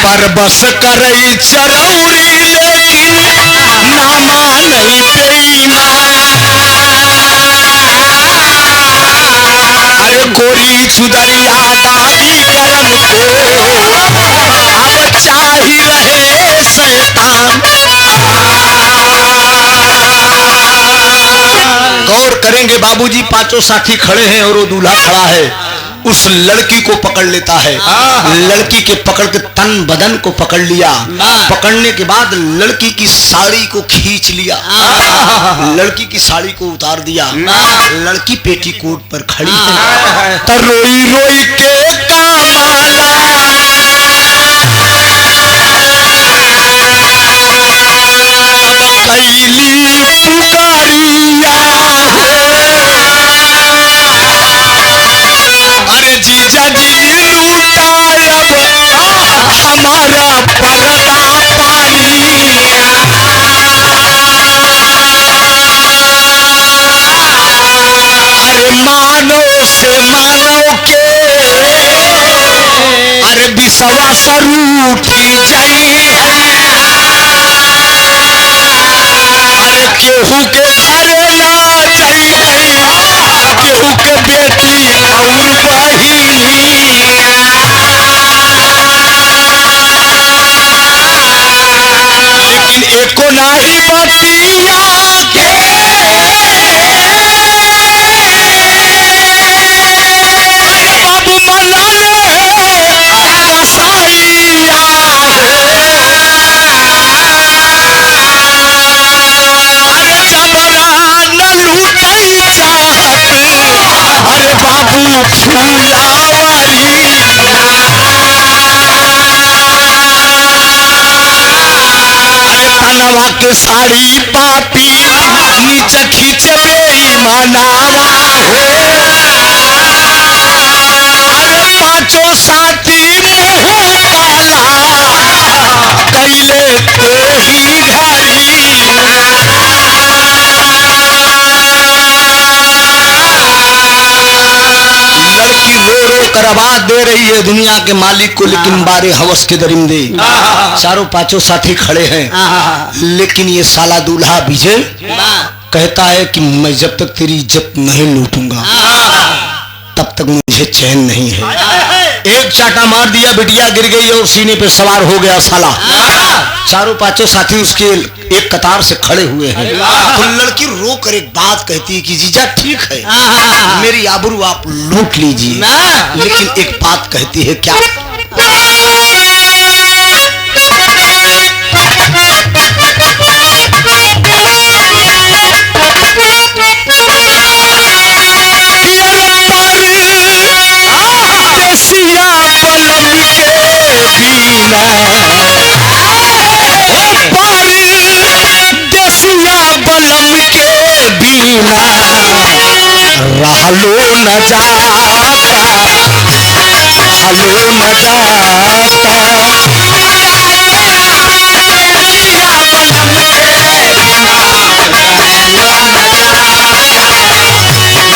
पर बस करई चरौरी लेकिन नामा नहीं बेईमान। अरे गोरी चुदरिया बाबी कलम के अब चाही रहे शैतान। गौर करेंगे बाबूजी, पांचों साथी खड़े हैं और वो दूल्हा खड़ा है। उस लड़की को पकड़ लेता है, लड़की के पकड़ के तन बदन को पकड़ लिया, पकड़ने के बाद लड़की की साड़ी को खींच लिया, लड़की की साड़ी को उतार दिया, लड़की पेटीकोट पर खड़ी है। तो रोई रोई के कामाला कैली पुकारिया अरे जीजा जी लूटा अब हमारा पर्दा पानी। अरे मानो से मानो के अरे विश्वास रूठी जाई। अरे केहू के घरे ना जाई केहू के बेटी और बहिनी। लेकिन एको नाही बतिया के अरे बाबू मना ले कसाईया। अरे जबरा न लूटई चाहत अरे बाबू फूलावरी। अरे तनवा के साड़ी पापी नीचे खींचे बेईमानावा हो। अरे पांचों साथी मुंह काला कैले ते ही घरी। लड़की रो रो कर आवाज दे रही है दुनिया के मालिक को, लेकिन बारे हवस के दरिंदे चारों पांचों साथी खड़े हैं। लेकिन ये साला दूल्हा विजय कहता है कि मैं जब तक तेरी इज्जत नहीं लूटूंगा तब तक मुझे चैन नहीं है। एक चाटा मार दिया, बिटिया गिर गई और सीने पे सवार हो गया साला। चारों पांचों साथी उसके एक कतार से खड़े हुए हैं। तो लड़की रो कर एक बात कहती है कि जीजा ठीक है, मेरी आबरू आप लूट लीजिए, लेकिन एक बात कहती है क्या? देसिया बलम के बिना देसिया बलम के बिना रहलो न जाता हलो न जाता। देसिया बलम के बिना रहलो न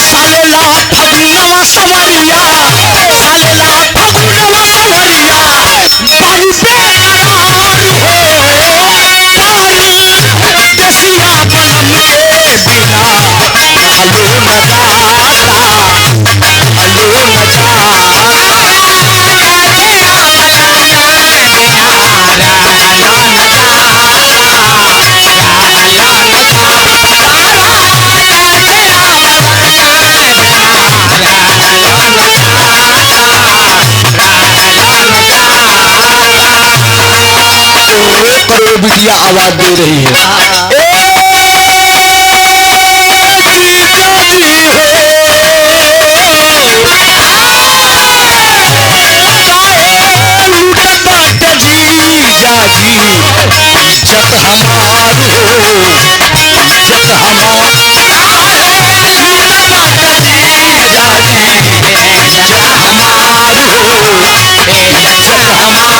सालेला फगुनवा सवरिया सालेला फगुनवा सवरिया बाबू बेकरार हो पारी देसिया बलम के बिना हलो न जाता हलो न करोड़ बिटिया आवाज दे रही है। जाजी इज्जत हमार हो इज्जत हमार जाजी इज्जत हमार हो इज्जत हमार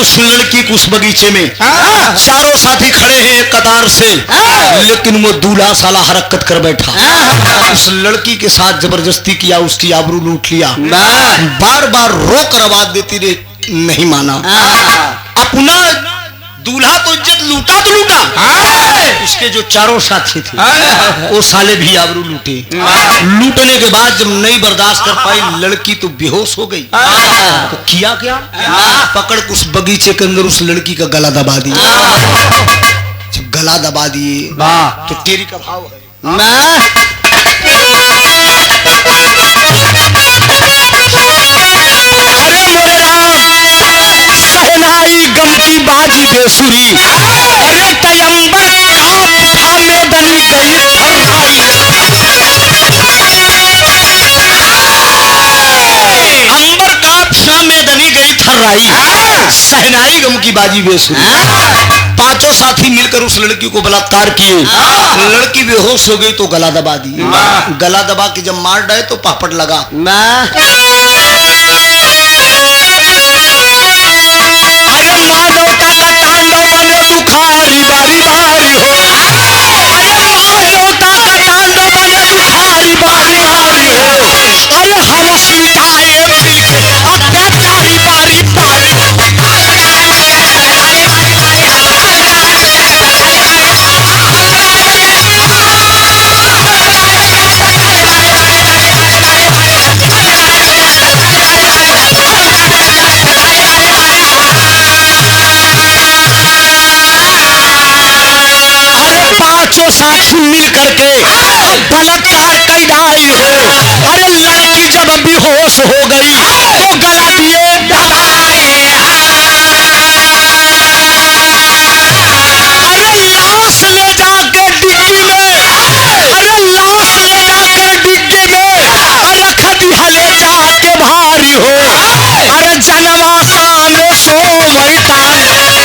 उस लड़की को उस बगीचे में चारों साथी खड़े हैं एक कतार से, लेकिन वो दूल्हा साला हरकत कर बैठा, उस लड़की के साथ जबरदस्ती किया, उसकी आबरू लूट लिया, बार बार रोक आवाज देती रही, नहीं माना। अपना दूल्हा तो इज्जत लूटा तो लूटा, उसके जो चारों साथी थे वो साले भी आबरू लूटे। लूटने के बाद जब नहीं बर्दाश्त कर पाई लड़की तो बेहोश हो गई, तो किया क्या, पकड़ उस बगीचे के अंदर उस लड़की का गला दबा दिया। जब गला दबा दिए तो तेरी का भाव है, अरे मोरे राम सहनाई गम की बाजी बेसुरी, अरे तयंबर काप मेदनी गई थर्राई, अंबर काप मेदनी गई थर्राई, सहनाई गम की बाजी बेसुरी। पांचों साथी मिलकर उस लड़की को बलात्कार किए, लड़की बेहोश हो गई तो गला दबा दी, गला दबा के जब मार डाले तो पापड़ लगा। अरे मानवता का तांडव बने दुखारी बारी बारी हो, अरे मानवता का तांडव बने दुखारी बारी बारी हो, अरे हवस मिटाए अत्याचारी बारी बारी। पांचों साथी मिल करके बलात्कार कैदाई हो, अरे लड़की जब बेहोश हो गई तो गला दिए दबाए, अरे लाश ले जाके डिग्गी में, अरे लाश ले जाके डिग्गी में रख दिया ले जाके भारी हो, अरे जनवासा में सो वैता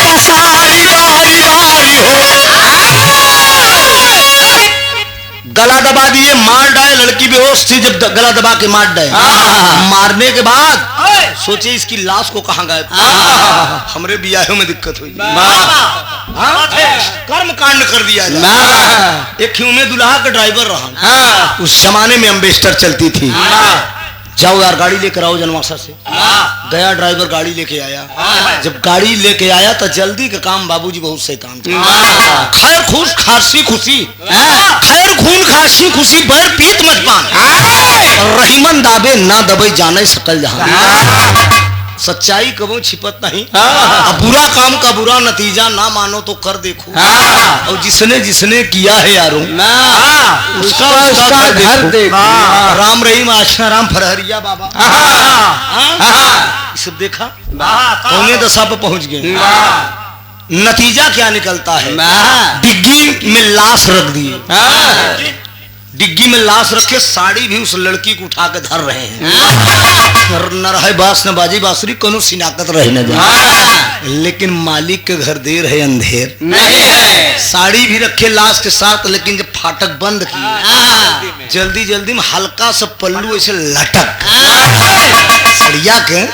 पसारी बारी बारी हो। गला दबा दिए, मार डाले, लड़की बेहोश थी, जब गला दबा के मार डाले, मारने के बाद सोचे इसकी लाश को कहां गायब, हमरे बियाहों में दिक्कत हुई, कर्म कांड कर दिया जाए। एक में दुल्हा का ड्राइवर रहा, उस जमाने में एम्बेसडर चलती थी, जाओ यार गाड़ी लेकर आओ जनवासा से, गया ड्राइवर गाड़ी लेके आया, जब गाड़ी लेके आया तो जल्दी का काम, बाबूजी बहुत शैतान थे, खैर खून खांसी खुशी, खैर खून खांसी खुशी बैर पीत मजपान, रहीमन दाबे ना दबे जाने सकल जहां, सच्चाई कबो छिपत नहीं, अब बुरा काम का बुरा नतीजा ना मानो तो कर देखो, और जिसने जिसने किया है यारों उसका उसका घर देखो। राम रहीम आशा राम फरहरिया बाबा, सब देखा कौने दशा पर पहुंच गए, नतीजा क्या निकलता है, डिग्गी में लाश रख दिए, डिग्गी में लाश रखे, साड़ी भी उस लड़की को उठा के धर रहे हैं, न रहे बास न बाजी बांसुरी, कोनो सिनाकत रहे न जाए, लेकिन मालिक के घर देर है अंधेर नहीं है, साड़ी भी रखे लाश के साथ, लेकिन जब फाटक बंद किए जल्दी जल्दी में हल्का सा पल्लू ऐसे लटक, सड़िया के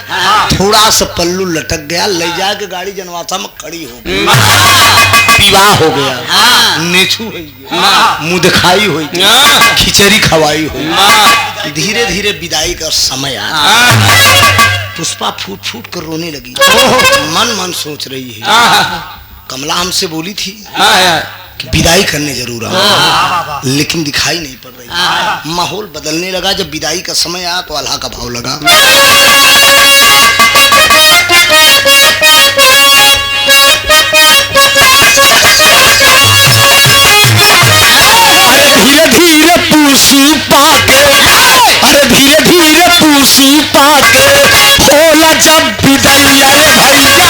थोड़ा सा पल्लू लटक गया, ले जाके गाड़ी जनवासा में खड़ी हो गई, विवाह हो गया, नेछू हो गया, मुँह दिखाई हो गया, खिचड़ी खवाई हुई, धीरे धीरे विदाई का समय आया, पुष्पा फूट फूट कर रोने लगी, मन मन सोच रही है, कमला हमसे बोली थी कि विदाई करने जरूर आओ, लेकिन दिखाई नहीं पड़ रही, माहौल बदलने लगा, जब विदाई का समय आया तो अल्लाह का भाव लगा, अरे धीरे धीरे पूसी पाके, अरे धीरे धीरे पूसी पाके होला जब विदाई, अरे भैया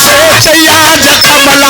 सोच आज कमला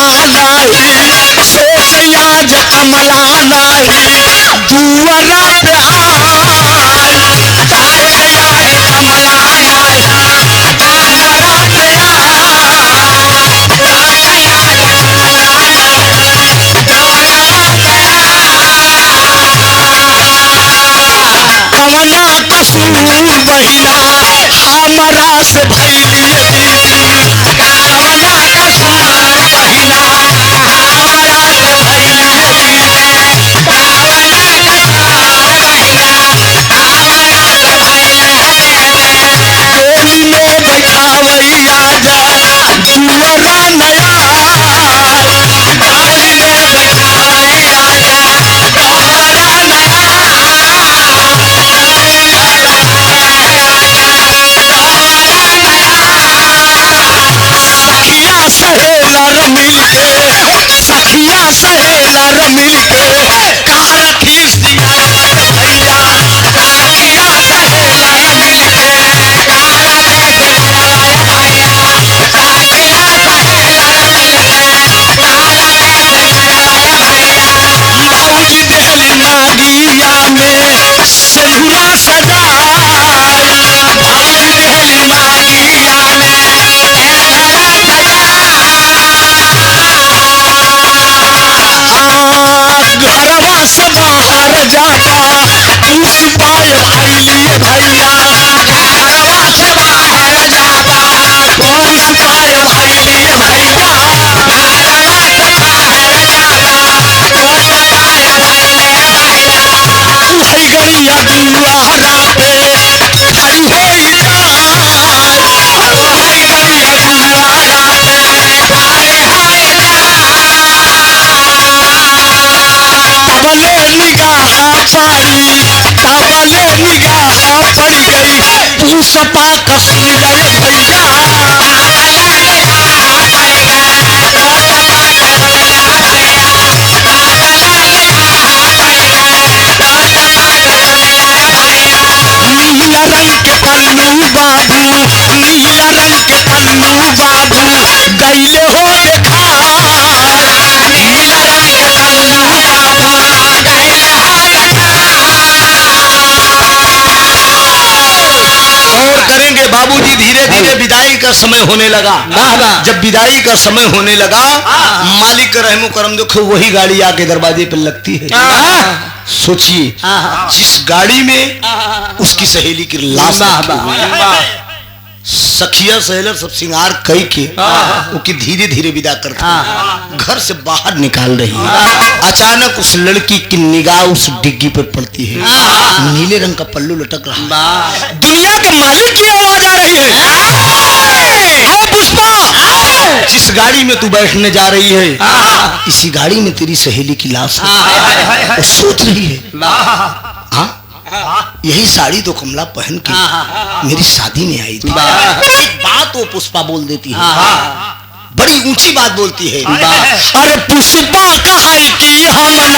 सहेला रे मिलके कार खीसिया भैया सखिया सहेला रे मिलके भौजी देहली मागिया में सेहुरा सजाई भौजी देहली मागिया में घरवा से बाहर जाता पुष्पाय भैली भैया घरवा से बाहर जाता पुष्पाय भैली भैया वही गैया दुआरा पे खड़ी होई जाए वही गैया दुआरा पे तबले निगाह पड़ी तबले निगाह पड़ गई पुष्पा का सुंदर भैया नीला रंग के पन्नू बाबू नीला रंग के पन्नू बाबू गैले हो देखा नीला रंग के पन्नू बाबू गैले हो और करेंगे बाबूजी। धीरे धीरे विदाई का समय होने लगा। जब विदाई का समय होने लगा, मालिक का रहमो करम देखो वही गाड़ी आके दरवाजे पर लगती है। सोचिए जिस गाड़ी में उसकी सहेली की लाश सखिया सहेलर सब सिंगार कई के वो की धीरे धीरे विदा करते घर से बाहर निकाल रही है। अचानक उस लड़की की निगाह उस डिग्गी पर पड़ती है। नीले रंग का पल्लू लटक रहा है। दुनिया के मालिक की आवाज आ रही है, पुष्पा जिस गाड़ी में तू बैठने जा रही है इसी गाड़ी में तेरी सहेली की लाश है। वो सोच रही है यही साड़ी तो कमला पहन के मेरी शादी में आई थी। एक बात वो पुष्पा बोल देती है, बड़ी ऊंची बात बोलती है। अरे पुष्पा कहे कि हम ना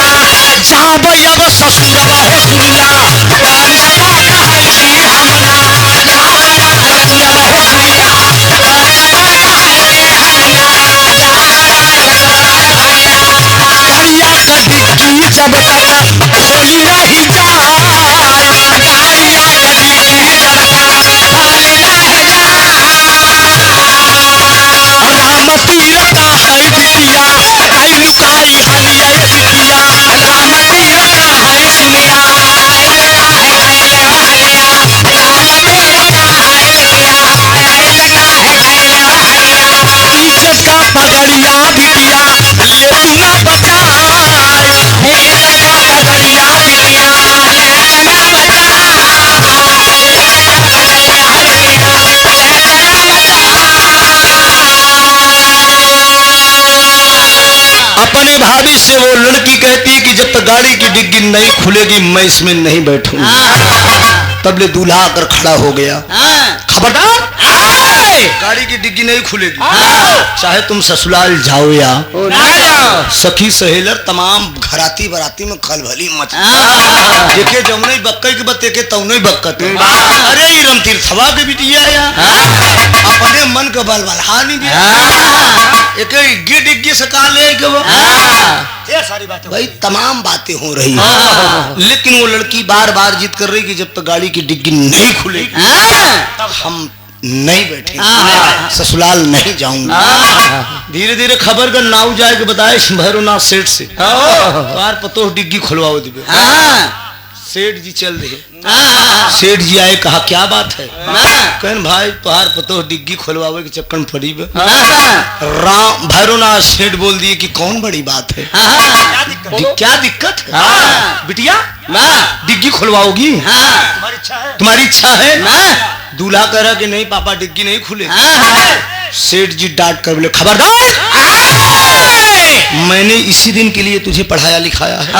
जाब अब ससुरवा हो दुनिया पुष्पा कहे कि हम ना जाब ससुरवा हो दुनिया करिया कभी की जब तक खोली रही जाए करिया कभी की जब तक खोली रही जाए राम तीर का है बिटिया आई लुकाई हलिया बिटिया राम तीर का है सुनिया आई लुकाई हलिया हलिया राम तीर का है बिटिया आई लुकाई हलिया हलिया इज्जत का पगड़िया बिटिया ले तू ना बचाए इज्जत का पगड़िया बिटिया ले तू ना बचाए अपनी भाभी से वो लड़की कहती कि जब तक गाड़ी की डिग्गी नहीं खुलेगी मैं इसमें नहीं बैठूंगी। तबले दूल्हा आकर खड़ा हो गया, खबरदार गाड़ी की डिग्गी नहीं खुलेगी, चाहे तुम ससुराल जाओ या सखी सहेलर तमाम घराती बराती में खलबली मच देखे जमुने बक्के के बत्ते के तौने बक्कत अरे रम तीर्थवा के बिटिया या अपने मन का बलबला नहीं भी एक गिर डिग्गी से कहा ले के वो ये सारी बातें भाई तमाम बातें हो रही है। लेकिन वो लड़की बार बार जिद कर रही कि जब तक गाड़ी की डिग्गी नहीं खुलेगी तब हम नहीं बैठेंगे, ससुराल नहीं जाऊंगा। धीरे धीरे खबर का नाव जाए के बताए भैरवनाथ सेठ से बार पतो डिग्गी खुलवाओ दिवे। सेठ जी चल रहे, सेठ जी आए, कहा क्या बात है? कहन भाई तुहार पतो डिग्गी खुलवावे के चक्कर में पड़ी राम भैरवनाथ सेठ बोल दिए कि कौन बड़ी बात है, क्या दिक्कत है बिटिया, डिग्गी खुलवाओगी? तुम्हारी इच्छा है? दूल्हा कह रहा कि नहीं पापा डिग्गी नहीं खुले। सेठ जी डांट कर बोले खबरदार, मैंने इसी दिन के लिए तुझे पढ़ाया लिखाया है,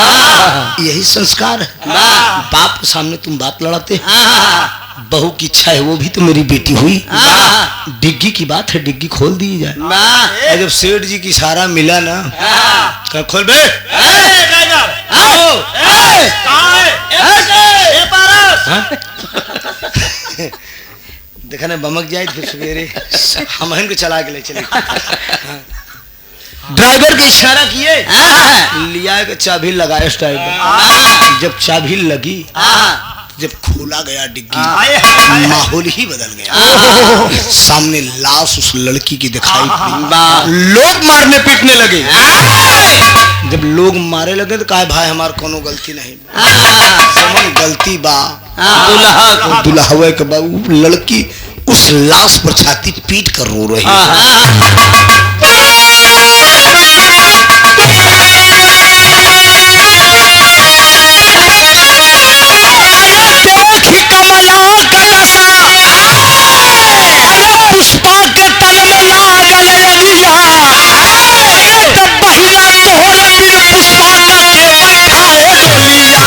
यही संस्कार है। बाप के सामने तुम बात लड़ाते, बहू की इच्छा है वो भी तो मेरी बेटी हुई। डिग्गी की बात है, डिग्गी खोल दी जाए। और जब सेठ जी की इशारा मिला ना, कहा खोल बे। देखा ना बमक जाए फिर सवेरे हम इनको चला के ले चले। ड्राइवर के इशारा किए, लिया के चाबी लगाए ड्राइवर। जब चाबी लगी, जब खोला गया डिग्गी, माहौल ही बदल गया। सामने लाश उस लड़की की दिखाई पड़ी। लोग मारने पीटने लगे। जब लोग मारे लगे तो कहा भाई हमार कोनो गलती नहीं, समन गलती बा दुल्हा के बा। लड़की उस लाश पर छाती पीट कर रो रही है। पुष्पा के तन में लागल अलिया, तब बहिरा तोहर बिन पुष्पा के बैठाए डोलिया।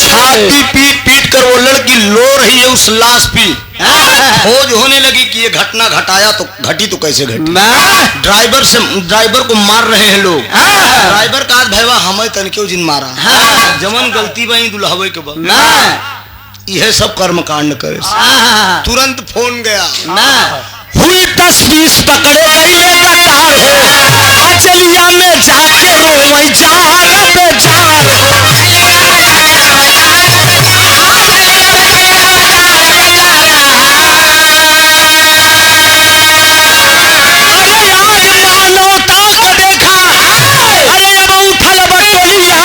छाती पीट पीट कर वो लड़की लो रही है उस लाश पे। खोज होने लगी कि ये घटना घटाया तो घटी तो कैसे घटी। ड्राइवर को मार रहे हैं लोग। ड्राइवर का भैया हमें तन क्यों जिन मारा, जमन गलती बही दुल्हवे के बा। यह सब कर्म कांड करे। तुरंत फोन गया, हुई 10-20 पकड़े गए गद्दार हो, अचलिया में जाके रोवई जार पे जार हो। अरे आज मानवता को देखा, अरे अब उठल बटोलिया,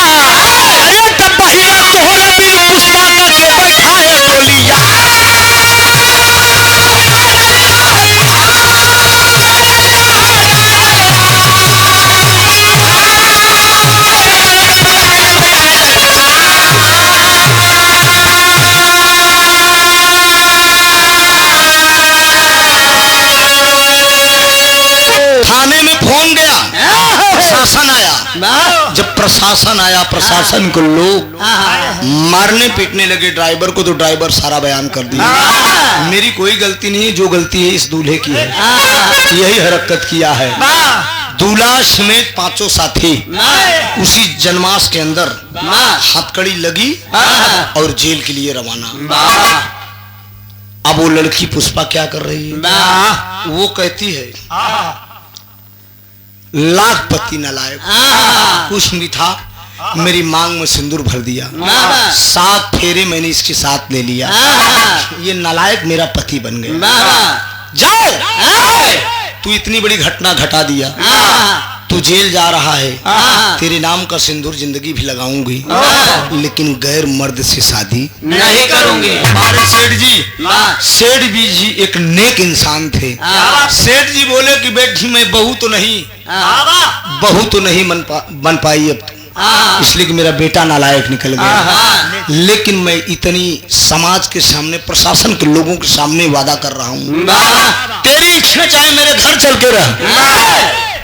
अरे तब बहिरा तोहर बिन पुष्पा के बैठाए डोलिया। थाने में फोन गया, प्रशासन आया। जब प्रशासन आया, प्रशासन को लोग मारने पीटने लगे ड्राइवर को, तो ड्राइवर सारा बयान कर दिया। मेरी कोई गलती नहीं है, जो गलती है इस दूल्हे की है, यही हरकत किया है। दूल्हा समेत 5 साथी उसी जनमास के अंदर हथकड़ी लगी और जेल के लिए रवाना। अब वो लड़की पुष्पा क्या कर रही है, वो कहती है लाखपति नलायक, कुछ भी था, मेरी मांग में सिंदूर भर दिया, 7 फेरे मैंने इसके साथ ले लिया, ये नलायक मेरा पति बन गया। जाओ, तू इतनी बड़ी घटना घटा दिया, तू जेल जा रहा है, तेरे नाम का सिंदूर जिंदगी भी लगाऊंगी, लेकिन गैर मर्द से शादी नहीं करूंगी। हमारे सेठ जी एक नेक इंसान थे। सेठ जी बोले कि बेटी मैं बहू तो नहीं बन पाई अब, इसलिए कि मेरा बेटा नालायक निकल गया, लेकिन मैं इतनी समाज के सामने, प्रशासन के लोगों के सामने वादा कर रहा हूँ, तेरी इच्छा चाहे मेरे घर चल के रह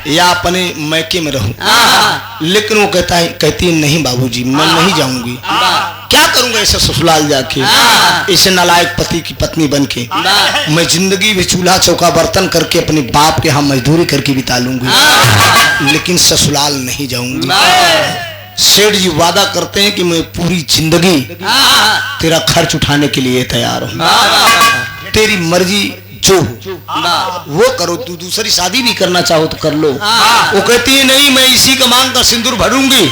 या अपने मैके में रहूं, लेकिन वो कहती है नहीं बाबूजी मैं नहीं जाऊंगी। क्या करूंगा ऐसे ससुराल जाके, ऐसे नालायक पति की पत्नी बनके, मैं जिंदगी भी चूल्हा चौका बर्तन करके अपने बाप के यहाँ मजदूरी करके बिता लूंगी, लेकिन ससुराल नहीं जाऊंगी। सेठ जी वादा करते हैं कि मैं पूरी जिंदगी तेरा खर्च उठाने के लिए तैयार हूँ, तेरी मर्जी जो वो करो, तू दूसरी शादी भी करना चाहो तो कर लो। वो कहती है नहीं मैं इसी का मांग का सिंदूर भरूंगी,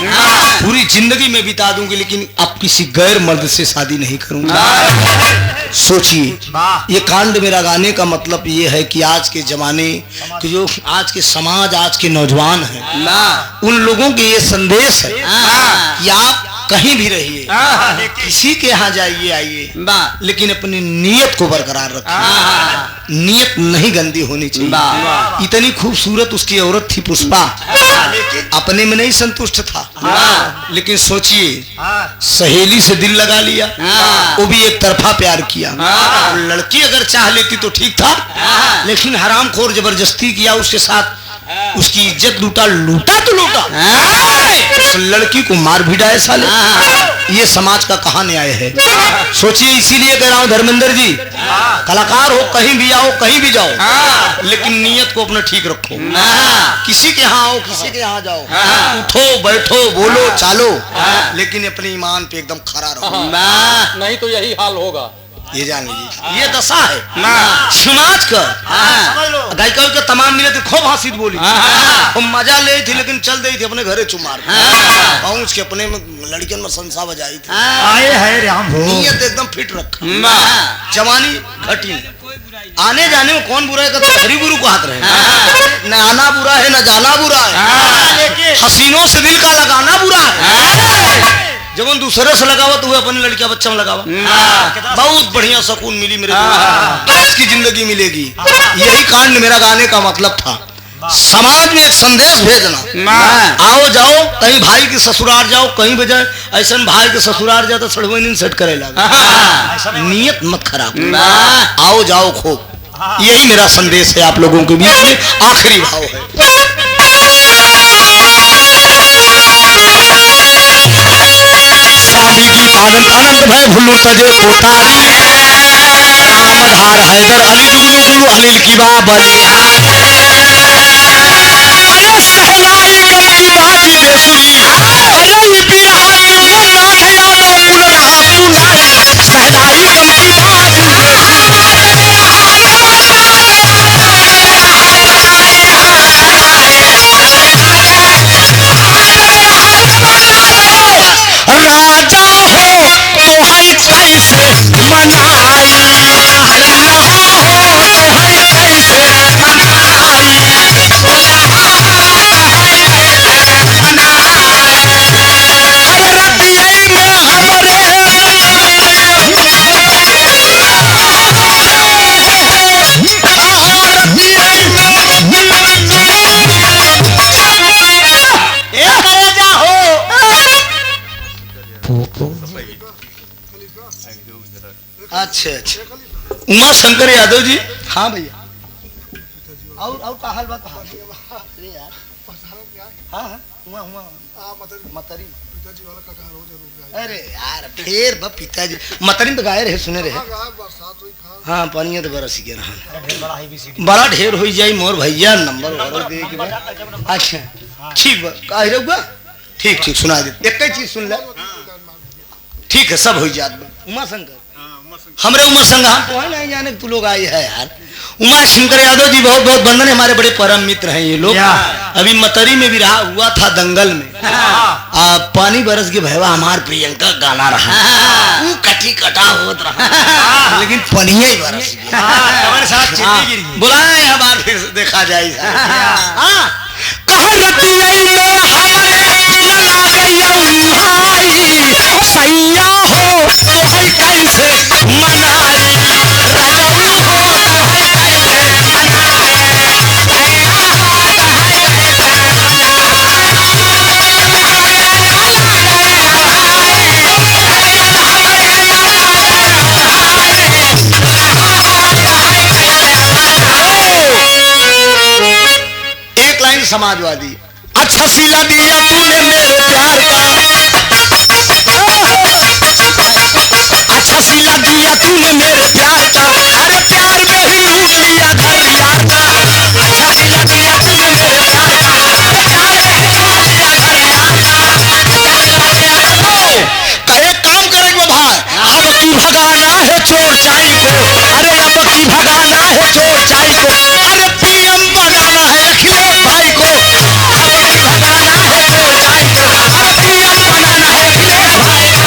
पूरी जिंदगी में बिता दूंगी, लेकिन अब किसी गैर मर्द से शादी नहीं करूंगी। सोचिए, ये कांड मेरा गाने का मतलब ये है कि आज के जमाने के जो आज के समाज, आज के नौजवान हैं, उन लोगों के ये संदेश है कि आप कहीं भी रहिए, किसी के यहाँ जाइए आइए, लेकिन अपनी नीयत को बरकरार रखिए, नीयत नहीं गंदी होनी चाहिए। इतनी खूबसूरत उसकी औरत थी पुष्पा, अपने में नहीं संतुष्ट था, लेकिन सोचिए सहेली से दिल लगा लिया, वो भी एक तरफा प्यार किया। लड़की अगर चाह लेती तो ठीक था, लेकिन हरामखोर जबरदस्ती किया उसके साथ, उसकी इज्जत लूटा तो लूटा। उस लड़की को मार भी डाले साले। ये समाज का कहाँ न्याय है? सोचिए, इसीलिए कह रहा हूँ धर्मेंद्र जी, कलाकार हो कहीं भी आओ कहीं भी जाओ, लेकिन नियत को अपना ठीक रखो। किसी के यहाँ आओ किसी के यहाँ जाओ, उठो बैठो बोलो चालो, लेकिन अपने ईमान पे एकदम खड़ा रहो, नहीं तो यही हाल होगा। ये जान लीजिए, ये दशा है समाज का। गायिका का तमाम मिले थे, खूब हंसी बोली, वो मजा ले थी, लेकिन चल गई थी अपने घरे चुमार पहुंच के अपने लड़कियों में संसा बजाई थी। आए है राम हो, नियत एकदम फिट रखा, जवानी घटी, आने जाने में कौन बुरा है? हरि गुरु को हाथ रहे, न आना बुरा है न जाना बुरा है, हसीनों से दिल का लगाना बुरा है। जब हम दूसरे से लगावत हुए अपने लड़कियां बच्चा में लगावा, बहुत बढ़िया सुकून मिली मेरे को, आज की जिंदगी मिलेगी। यही कांड मेरा गाने का मतलब था, समाज में एक संदेश भेजना। आओ जाओ कहीं भाई के ससुराल जाओ कहीं भी जाए, ऐसा भाई के ससुराल जाए तो सड़वैनी सेट करे लगा, नियत मत खराब, आओ जाओ खूब। यही मेरा संदेश है आप लोगों के बीच में, आखिरी भाव है। शादी की आनंद आनंद भय भुल्लू तजे पोतारी, आमधार हैदर अली जुगनू गुलू अनिल की बाबली, अरे सहनाई गम की बाजी रे सुनी, अरे ये बिरहा के मन्ना है यादों मुलना सुनाई, सहनाई गम की बाजी राजा हो तो है कैसे मनाई, दुल्हा हो तो है कैसे मनाई, अरे रतिये में हमरे अच्छा अच्छा उमा शंकर यादव जी। हाँ भैया, और का हाल बात? अरे यार हाँ हुआ मतरी, अरे यार फिर पिताजी मतरी तो गाय रहे सुने रहे, हाँ पानी तो बरस के रहा, बड़ा ढेर हो जाए मोर भैया नंबर। अच्छा ठीक बा, ठीक ठीक सुना दे, एक चीज सुन ले, ठीक है सब हो जात। उमा शंकर हमरे उमर संग हम तो है नहीं जाने तू लोग आए है यार। उमा शंकर यादव जी बहुत बहुत वंदन, हमारे बड़े परम मित्र हैं ये लोग। अभी मतरी में भी रहा हुआ था दंगल में, पानी बरस के भैया हमार प्रियंका गाना रहा, वो कटी कटा होत रहा, लेकिन पनिया ही बरस गया। बुलाए हमार फिर देखा जाए। कहाँ रतिया में हमारे लगा गया उन्हाई, सैया हो तो है कैसे मनाई, रजऊ हो तो है कैसे एक लाइन समाजवादी, अच्छा सिला दिया तूने मेरे प्यार का, अच्छा सिला दिया तूने मेरे प्यार का, अरे प्यार में ही लूट लिया घर यार का, अच्छा सिला दिया तूने मेरे प्यार का, अरे प्यार में ही लूट लिया घर यार का। कहे काम करेंगे भाई, अब की भगाना है चोर चाई को, अरे अब की भगाना है चोर चाई को, अरे पीएम बनाना है अखिलेश भाई को, अब की भगाना है चोर चाई को, अब पीएम बनाना है अखिलेश भाई को,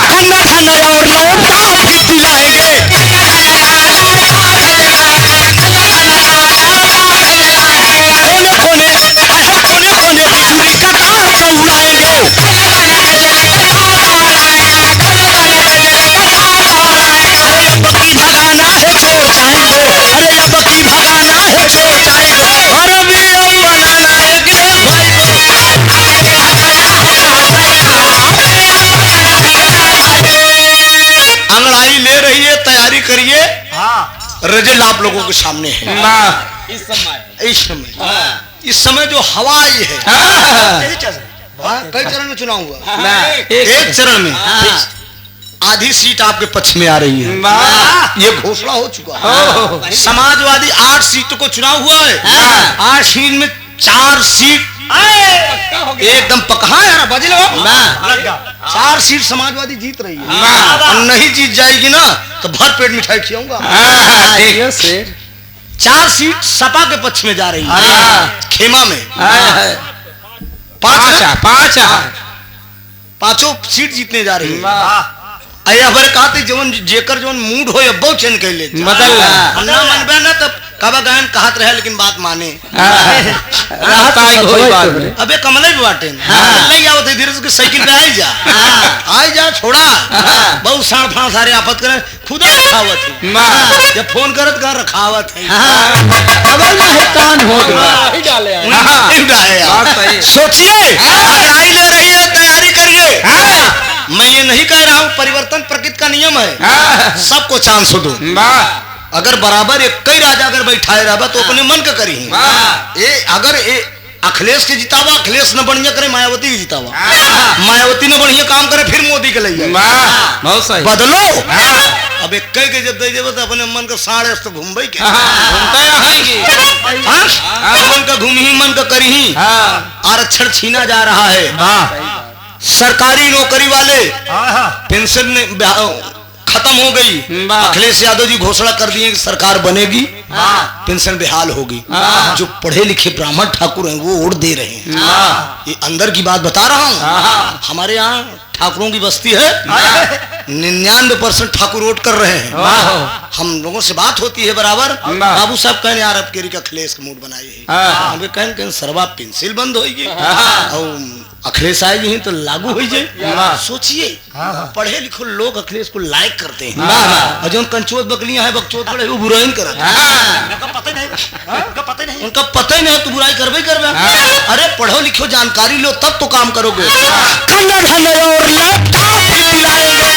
खन्ना खन्ना और नोटा भी दिलाएंगे, कोने कोने कोने कोने बिजुली का तार चौड़ाएंगे, अब की भगाना है तैयारी करिए, रिजल्ट आप लोगों के सामने है। इस समय इस समय जो हवा आई है, कई चरण में चुनाव हुआ, एक चरण में आधी सीट आपके पक्ष में आ रही है, ये घोषणा हो चुका है। समाजवादी 8 सीटों को चुनाव हुआ है, 8 सीट में 4 सीट एकदम पक्का है, बज लो 4 सीट समाजवादी जीत रही है, और नहीं जीत जाएगी ना तो भर पेट मिठाई खिलाऊंगा। 4 सीट सपा के पक्ष में जा रही है, खेमा में 5 सीट जीतने जा रही है। हमारे कहते जवन जेकर जवन मूड हो अब्बो चेन कर ले बदल ना मनबे ना तब कबा गायन कहत रहे, लेकिन बात माने अबे कमले भी बाटे नहीं आवत धीरे से साइकिल पे आई जा छोड़ा बहुत साण फाण सारे आपत करे खुद रखावत है, जब फोन करत कर रखावत है। सोचिए तैयारी ले रही है, तैयारी करिए। मैं ये नहीं कह रहा हूँ, परिवर्तन प्रकृति का नियम है, सबको चांस दो। अगर बराबर एक कई राजा अगर बैठाए रहा तो अपने मन का करी अगर अखिलेश के जितावा, अखिलेश न बढ़िया करे मायावती के जितावा, मायावती ने बढ़िया काम करे फिर मोदी के लिए बदलो। अब एक कई के जब दे देव तो अपने मन का साढ़े तो घूमबे के मन का घूम ही मन का करी ही। आरक्षण छीना जा रहा है, सरकारी नौकरी वाले पेंशन खत्म हो गई। अखिलेश यादव जी घोषणा कर दिए कि सरकार बनेगी, पेंशन बेहाल होगी। जो पढ़े लिखे ब्राह्मण ठाकुर हैं वो वोट दे रहे हैं, ये अंदर की बात बता रहा हूँ। हमारे यहाँ ठाकुरों की बस्ती है, 99% ठाकुर वोट कर रहे हैं। हम लोगों से बात होती है बराबर, बाबू साहब कहने यार अब केरी का अखिलेश का मूड बनाई है, कहने सरवा पेंसिल बंद होगी और अखिलेश आएगी तो लागू हो जाए। सोचिए पढ़े लिखे लोग अखिलेश को लाइक करते हैं, और जो कंचोत बकलियां हैं बकचोत बड़े वो बुराई करते हैं, उनका पता ही नहीं तो बुराई करबे करबे। अरे पढ़ो लिखो जानकारी लो तब तो काम करोगे। कन्नड़ हमें और लैपटॉप भी दिलाएंगे,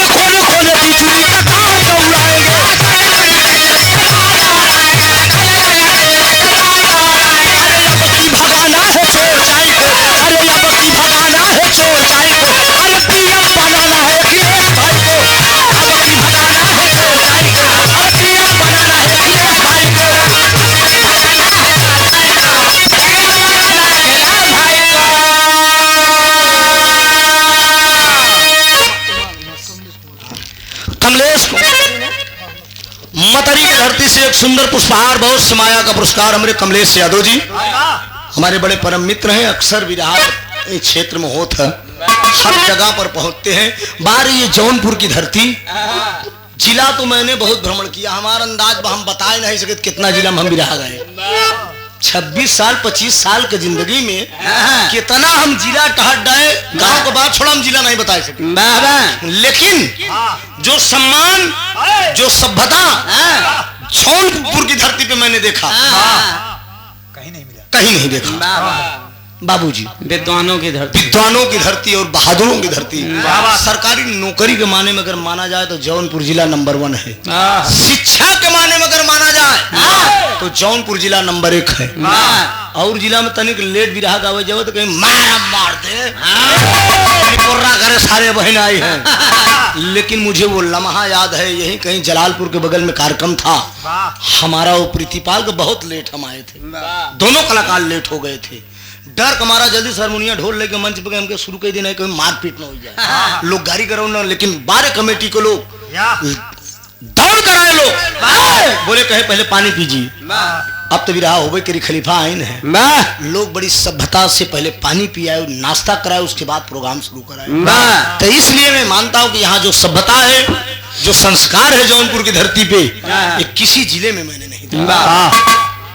खोले खोले बिजली का तार दौड़ाएंगे। भगाना है चोर चाई को, अरे अब की भगाना है चोर चाई को, अरे पीएम बनाना है अखिलेश भाई को, अब की भगाना है चोर चाई को, अरे पीएम बनाना है अखिलेश भाई को। कमलेश को मतरी की धरती से एक सुंदर पुष्पहार बहुत समाया का पुरस्कार हमारे कमलेश यादव जी, हमारे बड़े परम मित्र हैं, अक्सर विराह इस क्षेत्र में होता है, हर जगह पर पहुंचते हैं। बार ये जौनपुर की धरती जिला तो मैंने बहुत भ्रमण किया, हमारा अंदाज हम बता नहीं सके कितना जिला में हम विराह गए। 26 साल 25 साल की जिंदगी में कितना हम जिला टहट गए, गांव के बाद छोड़ा हम जिला नहीं बता सके, लेकिन जो सम्मान जो सभ्यता जौनपुर की धरती पे मैंने देखा कहीं नहीं देखा। बाबूजी विद्वानों की धरती, विद्वानों की धरती और बहादुरों की धरती। सरकारी नौकरी के माने में अगर माना जाए तो जौनपुर जिला नंबर 1 है, शिक्षा के माने में अगर माना जाए तो जौनपुर जिला नंबर 1 है। और जिला में तनिक लेट भी रहा गावे जाओ तो कहीं मार दे करे सारे बहन आई हैं। लेकिन मुझे वो लम्हा याद है, यही कहीं जलालपुर के बगल में कार्यक्रम था हमारा, वो प्रीतिपाल को बहुत लेट हम आए थे, दोनों कलाकार लेट हो गए थे। डर कमारा जल्दी हारमोनिया ढोल लेके मंच पे हमके शुरू कर देना है, कोई मारपीट ना हो जाए, लोग गाड़ी कराओ ना। लेकिन बारे कमेटी को लोग दौड़ कर आए, लोग बोले कहे पहले पानी पीजिए, अब तो विराह हो गई तेरी खलीफा आइन है। लोग बड़ी सभ्यता से पहले पानी पियाए, नाश्ता कराए, उसके बाद प्रोग्राम शुरू कराए। तो इसलिए मैं मानता हूँ कि यहाँ जो सभ्यता है, जो संस्कार है जौनपुर की धरती पे, ये किसी जिले में मैंने नहीं देखा।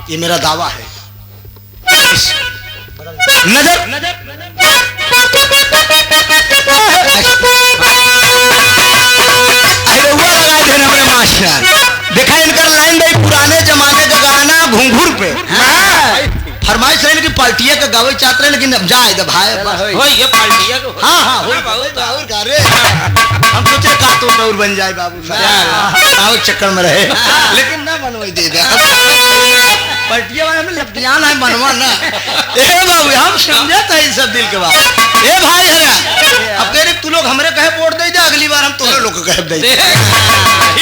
ये मेरा दावा है। नजर अपने मास्टर देखा इनका लाइन भाई पुराने जमाने का गाना घुंघुर पे फरमाइश रहे कि पार्टिया का गावे चाहते रहे, लेकिन अब जाए दे भाई हो ये पार्टिया को हाँ हाँ हो बहुत और गा रे हम सोचे का तो और बन जाए बाबू आओ चक्कर में रहे, लेकिन ना बनवाई दे दे पार्टिया वाले में लपटियान है बनवा ना ए बाबू हम समझे था इस सब दिल के बात ए भाई है अब कह रहे तू लोग हमरे कहे वोट दे दे, अगली बार हम तुम्हारे लोग को कहे दे दे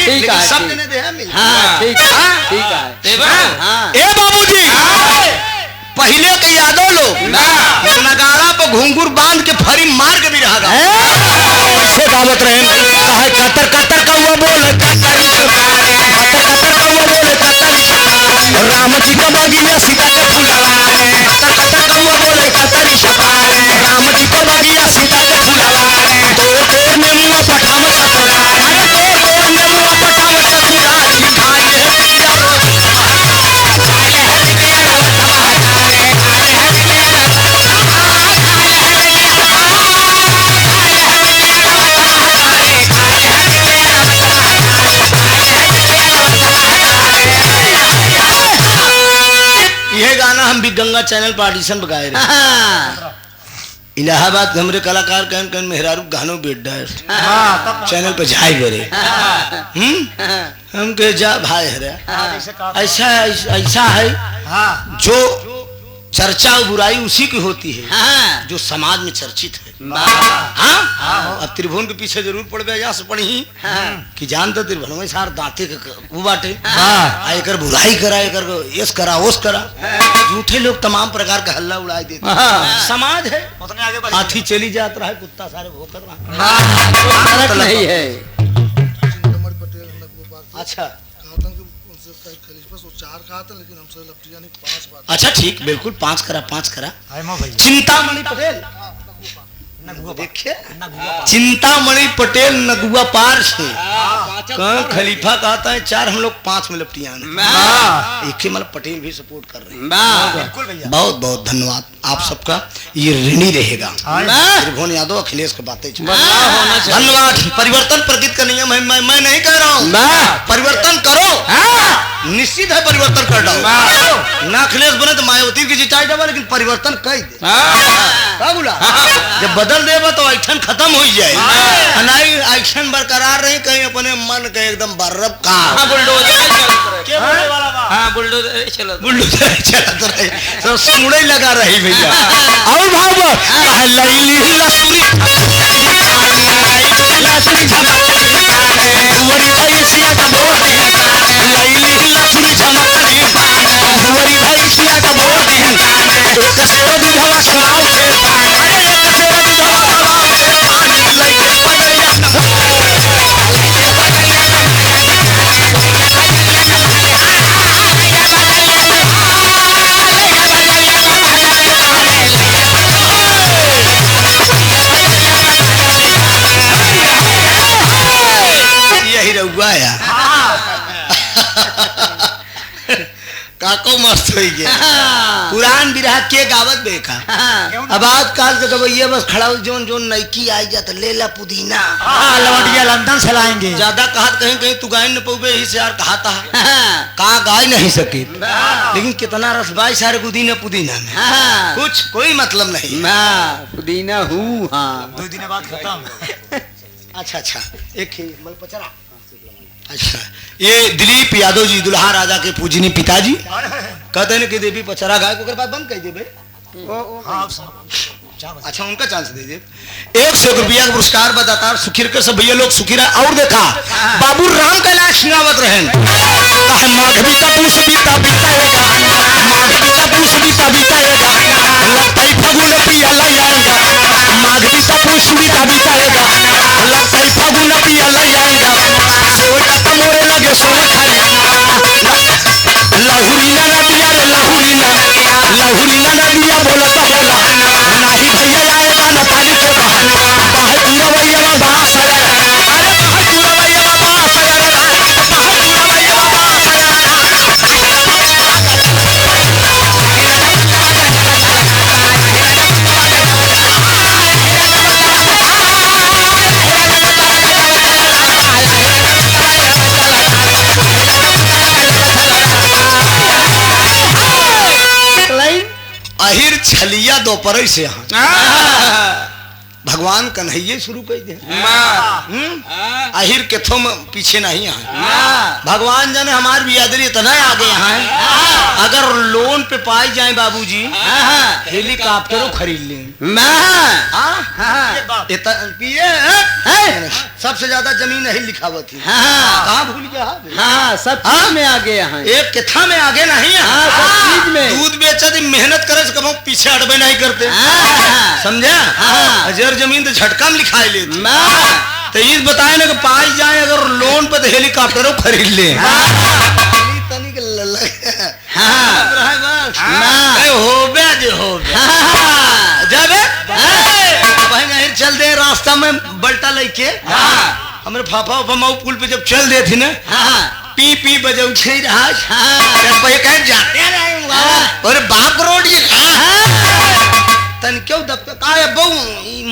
ठीक है सब देने दे मिल हाँ ठीक है ए बाबूजी पहले के यादव लोग नगाड़ा पर घुंघरू बांध के फरी मार के भी रहा ऐसे दावत रहे कहे कतर कतर कौवा बोले कतर कतर कौवा बोले कतर राम जी का बगिया सीता के फुलवा कतर कतर कौवा बोले कतर राम जी का बगिया सीता के फुलवा तो में मुंह पठाव सतरा अरे तो में मुंह पठाव सतरा सिखाई ये गाना हम भी गंगा चैनल पर ऑडिशन बगाए रहे इलाहाबाद के हमरे कलाकार कहन मेहरारू गानों बेट डायर चैनल पर जाए बेरे हम के जा भाई हरे ऐसा ऐसा है जो चर्चा और बुराई उसी की होती है जो समाज में चर्चित है। हाँ अब त्रिभुवन के पीछे जरूर पड़ गया यहाँ से पढ़ी कि जानते त्रिभुवन में सार दांते वो बाटे एकर बुराई करा एकर यस करा ओस करा झूठे लोग तमाम प्रकार का हल्ला उड़ाई देते समाज है हाथी चली जाता है कुत्ता सारे भोकर नहीं है। अच्छा चार कहा था लेकिन हमसे लपटिया ने 5 बात। अच्छा ठीक बिल्कुल 5 करा चिंतामणि पटेल देखिए चिंतामणि पटेल नगुआ पार से खलीफा कहता है 4 हम लोग 5 में लपटियां एक ही मतलब पटेल भी सपोर्ट कर रहे हैं। बहुत बहुत धन्यवाद आप सबका, ये ऋणी रहेगा त्रिभुवन यादव अखिलेश की बातें धन्यवाद। परिवर्तन प्रकृति का नियम है, मैं नहीं कह रहा हूँ परिवर्तन करो, निश्चित है परिवर्तन कर डालो ना अखिलेश बने तो मायावती की जिताई डबा, लेकिन परिवर्तन कर दे बोला जब बदल देगा तो एक्शन खत्म हो जाए नहीं एक्शन बरकरार नहीं कहीं अपने मन के एकदम बर्रब का बुलडोजर चलत रहे सब सुने लगा रही भैया और भाव लैली लसूरी लसूरी बुवरी भैंसिया का बोल लैली लसूरी झमकरी बुवरी भैंसिया का बोल एक सेवा दूधवा सुनाओ के अरे एक सेवा दूधवा सुनाओ के पानी लेके पड़ैया यही रहुआ या काको मस्त हो गया पुरान बिरहा के गावत देखा अब आजकल तो गवैया बस खड़ा जोन जोन नईकी आई जाता लेला पुदीना लवटिया लंदन से लाएंगे ज्यादा कहत कहीं कहीं तू गाय न पौबे ही से यार कहता है का गाय नहीं सके, लेकिन कितना रसबाई सारे पुदीना पुदीना में कुछ कोई मतलब नहीं पुदीना हूँ हाँ 2 दिन बाद खत्म। अच्छा एक ही मलपचरा अच्छा ये दिलीप यादव जी दुल्हा राजा के पूजनी पिताजी कहते हैं कि देवी पचरा गाय को बाद बंद कर दे अच्छा उनका चांस दे दे 100 रुपया का पुरस्कार बताता सुखी के सब भैया लोग सुखी रहे। और देखा बाबू राम कैलाश सिंगावत रहे माघवी का पूछ बीता बीताएगा माघवी का पूछ बीता बीताएगा लगता ही फगुन पिया लग जाएगा माघवी का पूछ बीता बीताएगा लगता ही फगुन पिया लग जाएगा सोटा मोरे लगे सोना खाली लहुरीना ना दिया रे लहुरीना ना दिया बोलता बोला नाही भैया आएगा ना ताली के बहाने बाहर पूरा भैया बाबा सया अरे बाहर पूरा भैया बाबा सया बाहर पूरा भैया बाबा सया आहिर छलिया दोपहर से यहाँ भगवान कन्हैया शुरू कर दे आहिर के थो पीछे नहीं यहाँ भगवान जाने हमारे बियादरी इतना आगे यहाँ है अगर लोन पे पाई जाए बाबूजी हेलीकॉप्टरों खरीद लें सबसे ज्यादा जमीन है लिखावत थी कहाँ भूल गया सब चीज में आगे यहाँ एक कथा में आगे नहीं है सब चीज में दूध बेचा थी मेहनत करे से कभी पीछे हटबे नहीं करते समझा हजार जमीन तो झटका में लिखाई ले तो इस बताए ना कि पाई जाए अगर लोन पे तो हेलीकॉप्टरों खरीद ले चल दे रास्ता में बल्टा लेके हमारे फाफा उफा पुल पे जब चल दे थी ना पी पी बजे उठे रहा जाते अरे बाप रोड तन क्यों दबका काय बहु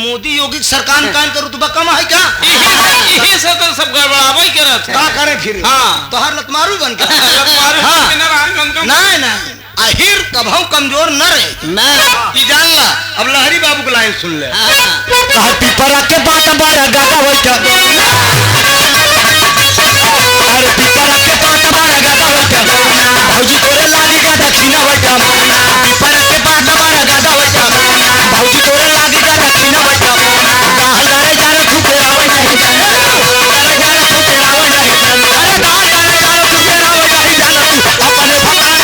मोदी योगी सरकार में काम करू तो कम है क्या यही से तो सब गड़बड़ावे के रहते का करे फिर हाँ तो हर लतमारू बन के नहीं नहीं आहिर कभौ कमजोर न रहे मैं जान ला अब लहरी बाबू को लाइन सुन ले कहा पिपरा के बात बड़ा गाता बैठा अरे पिपरा के बात बड़ा गाता बैठा भौजी तोरे लागेगा दक्षिणा बैठा पिपरा के बात बड़ा गाता बैठा भौजी तोरे लागेगा दक्षिणा बैठा हजारे जाने छुपे रावण नहीं हजारे जाने छुपे रावण नहीं अरे हजारे जाने छुपे रावण नहीं जाना तू अपने भगवान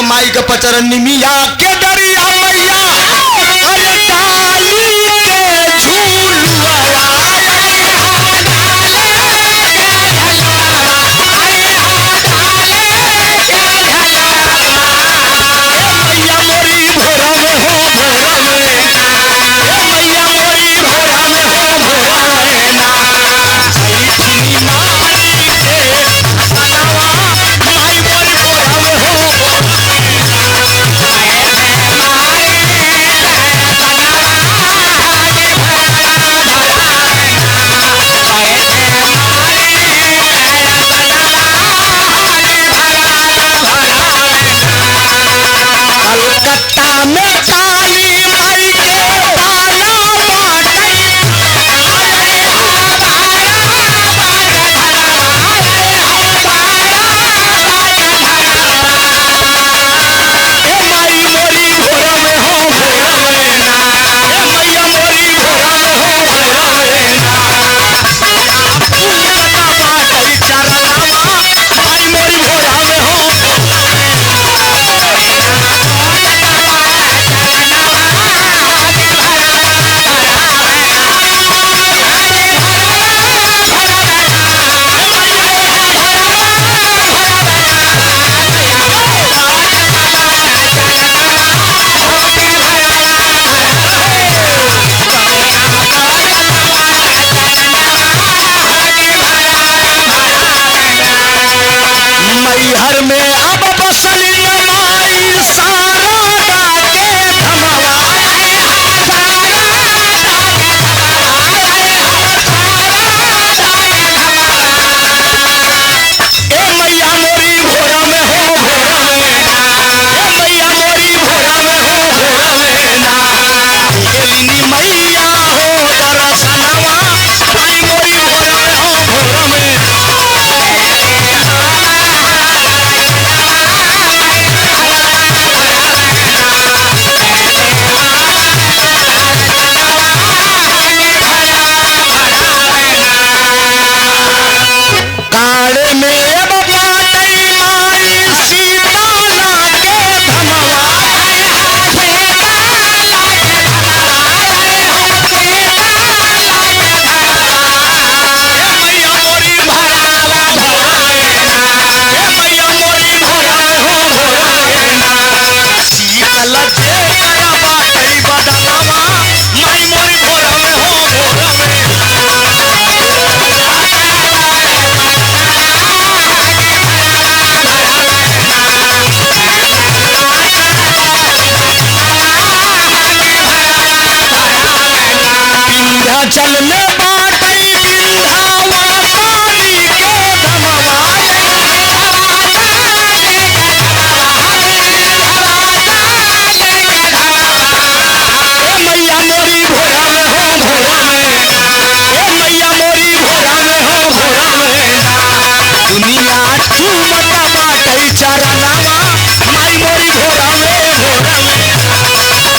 माई का पचरन निमिया के दरिया मैया अरे डाली के झूलवा मैया मोरी भोरा में हो भोरा में मैया मोरी भोरा में हो भोरा में ना चीनी मारी के सनवा माई मोरी भोरा में हो कलकत्ता में काली माई के बाला बाटई ए माई मोरी भोरा में हो भोरा में ना ए मैया मोरी भोरा में हो भोरा में ना कलकत्ता बाटई चरनामा माई मोरी भोरा में हो मैहर में अब बसल माई सारा के धमवा ए मैया मोरी भोरा में हो भोरा में ए मैया मोरी भोरा में हो भोरा में ना एलिनी मैया हो दरसनवा माई मोरी भोरा में हो भोरा में विंध्याचल में बाटई बिंधावा पानी के धमवाए मैया मोरी घोड़ा में हो घोड़ा में मैया मोरी घोड़ा में हो घोड़ा में दुनिया चूमता बाटई चरनावा माई मोरी घोड़ा में घोड़ा में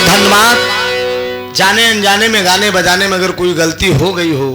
धन्यवाद। जाने अनजाने में गाने बजाने में अगर कोई गलती हो गई हो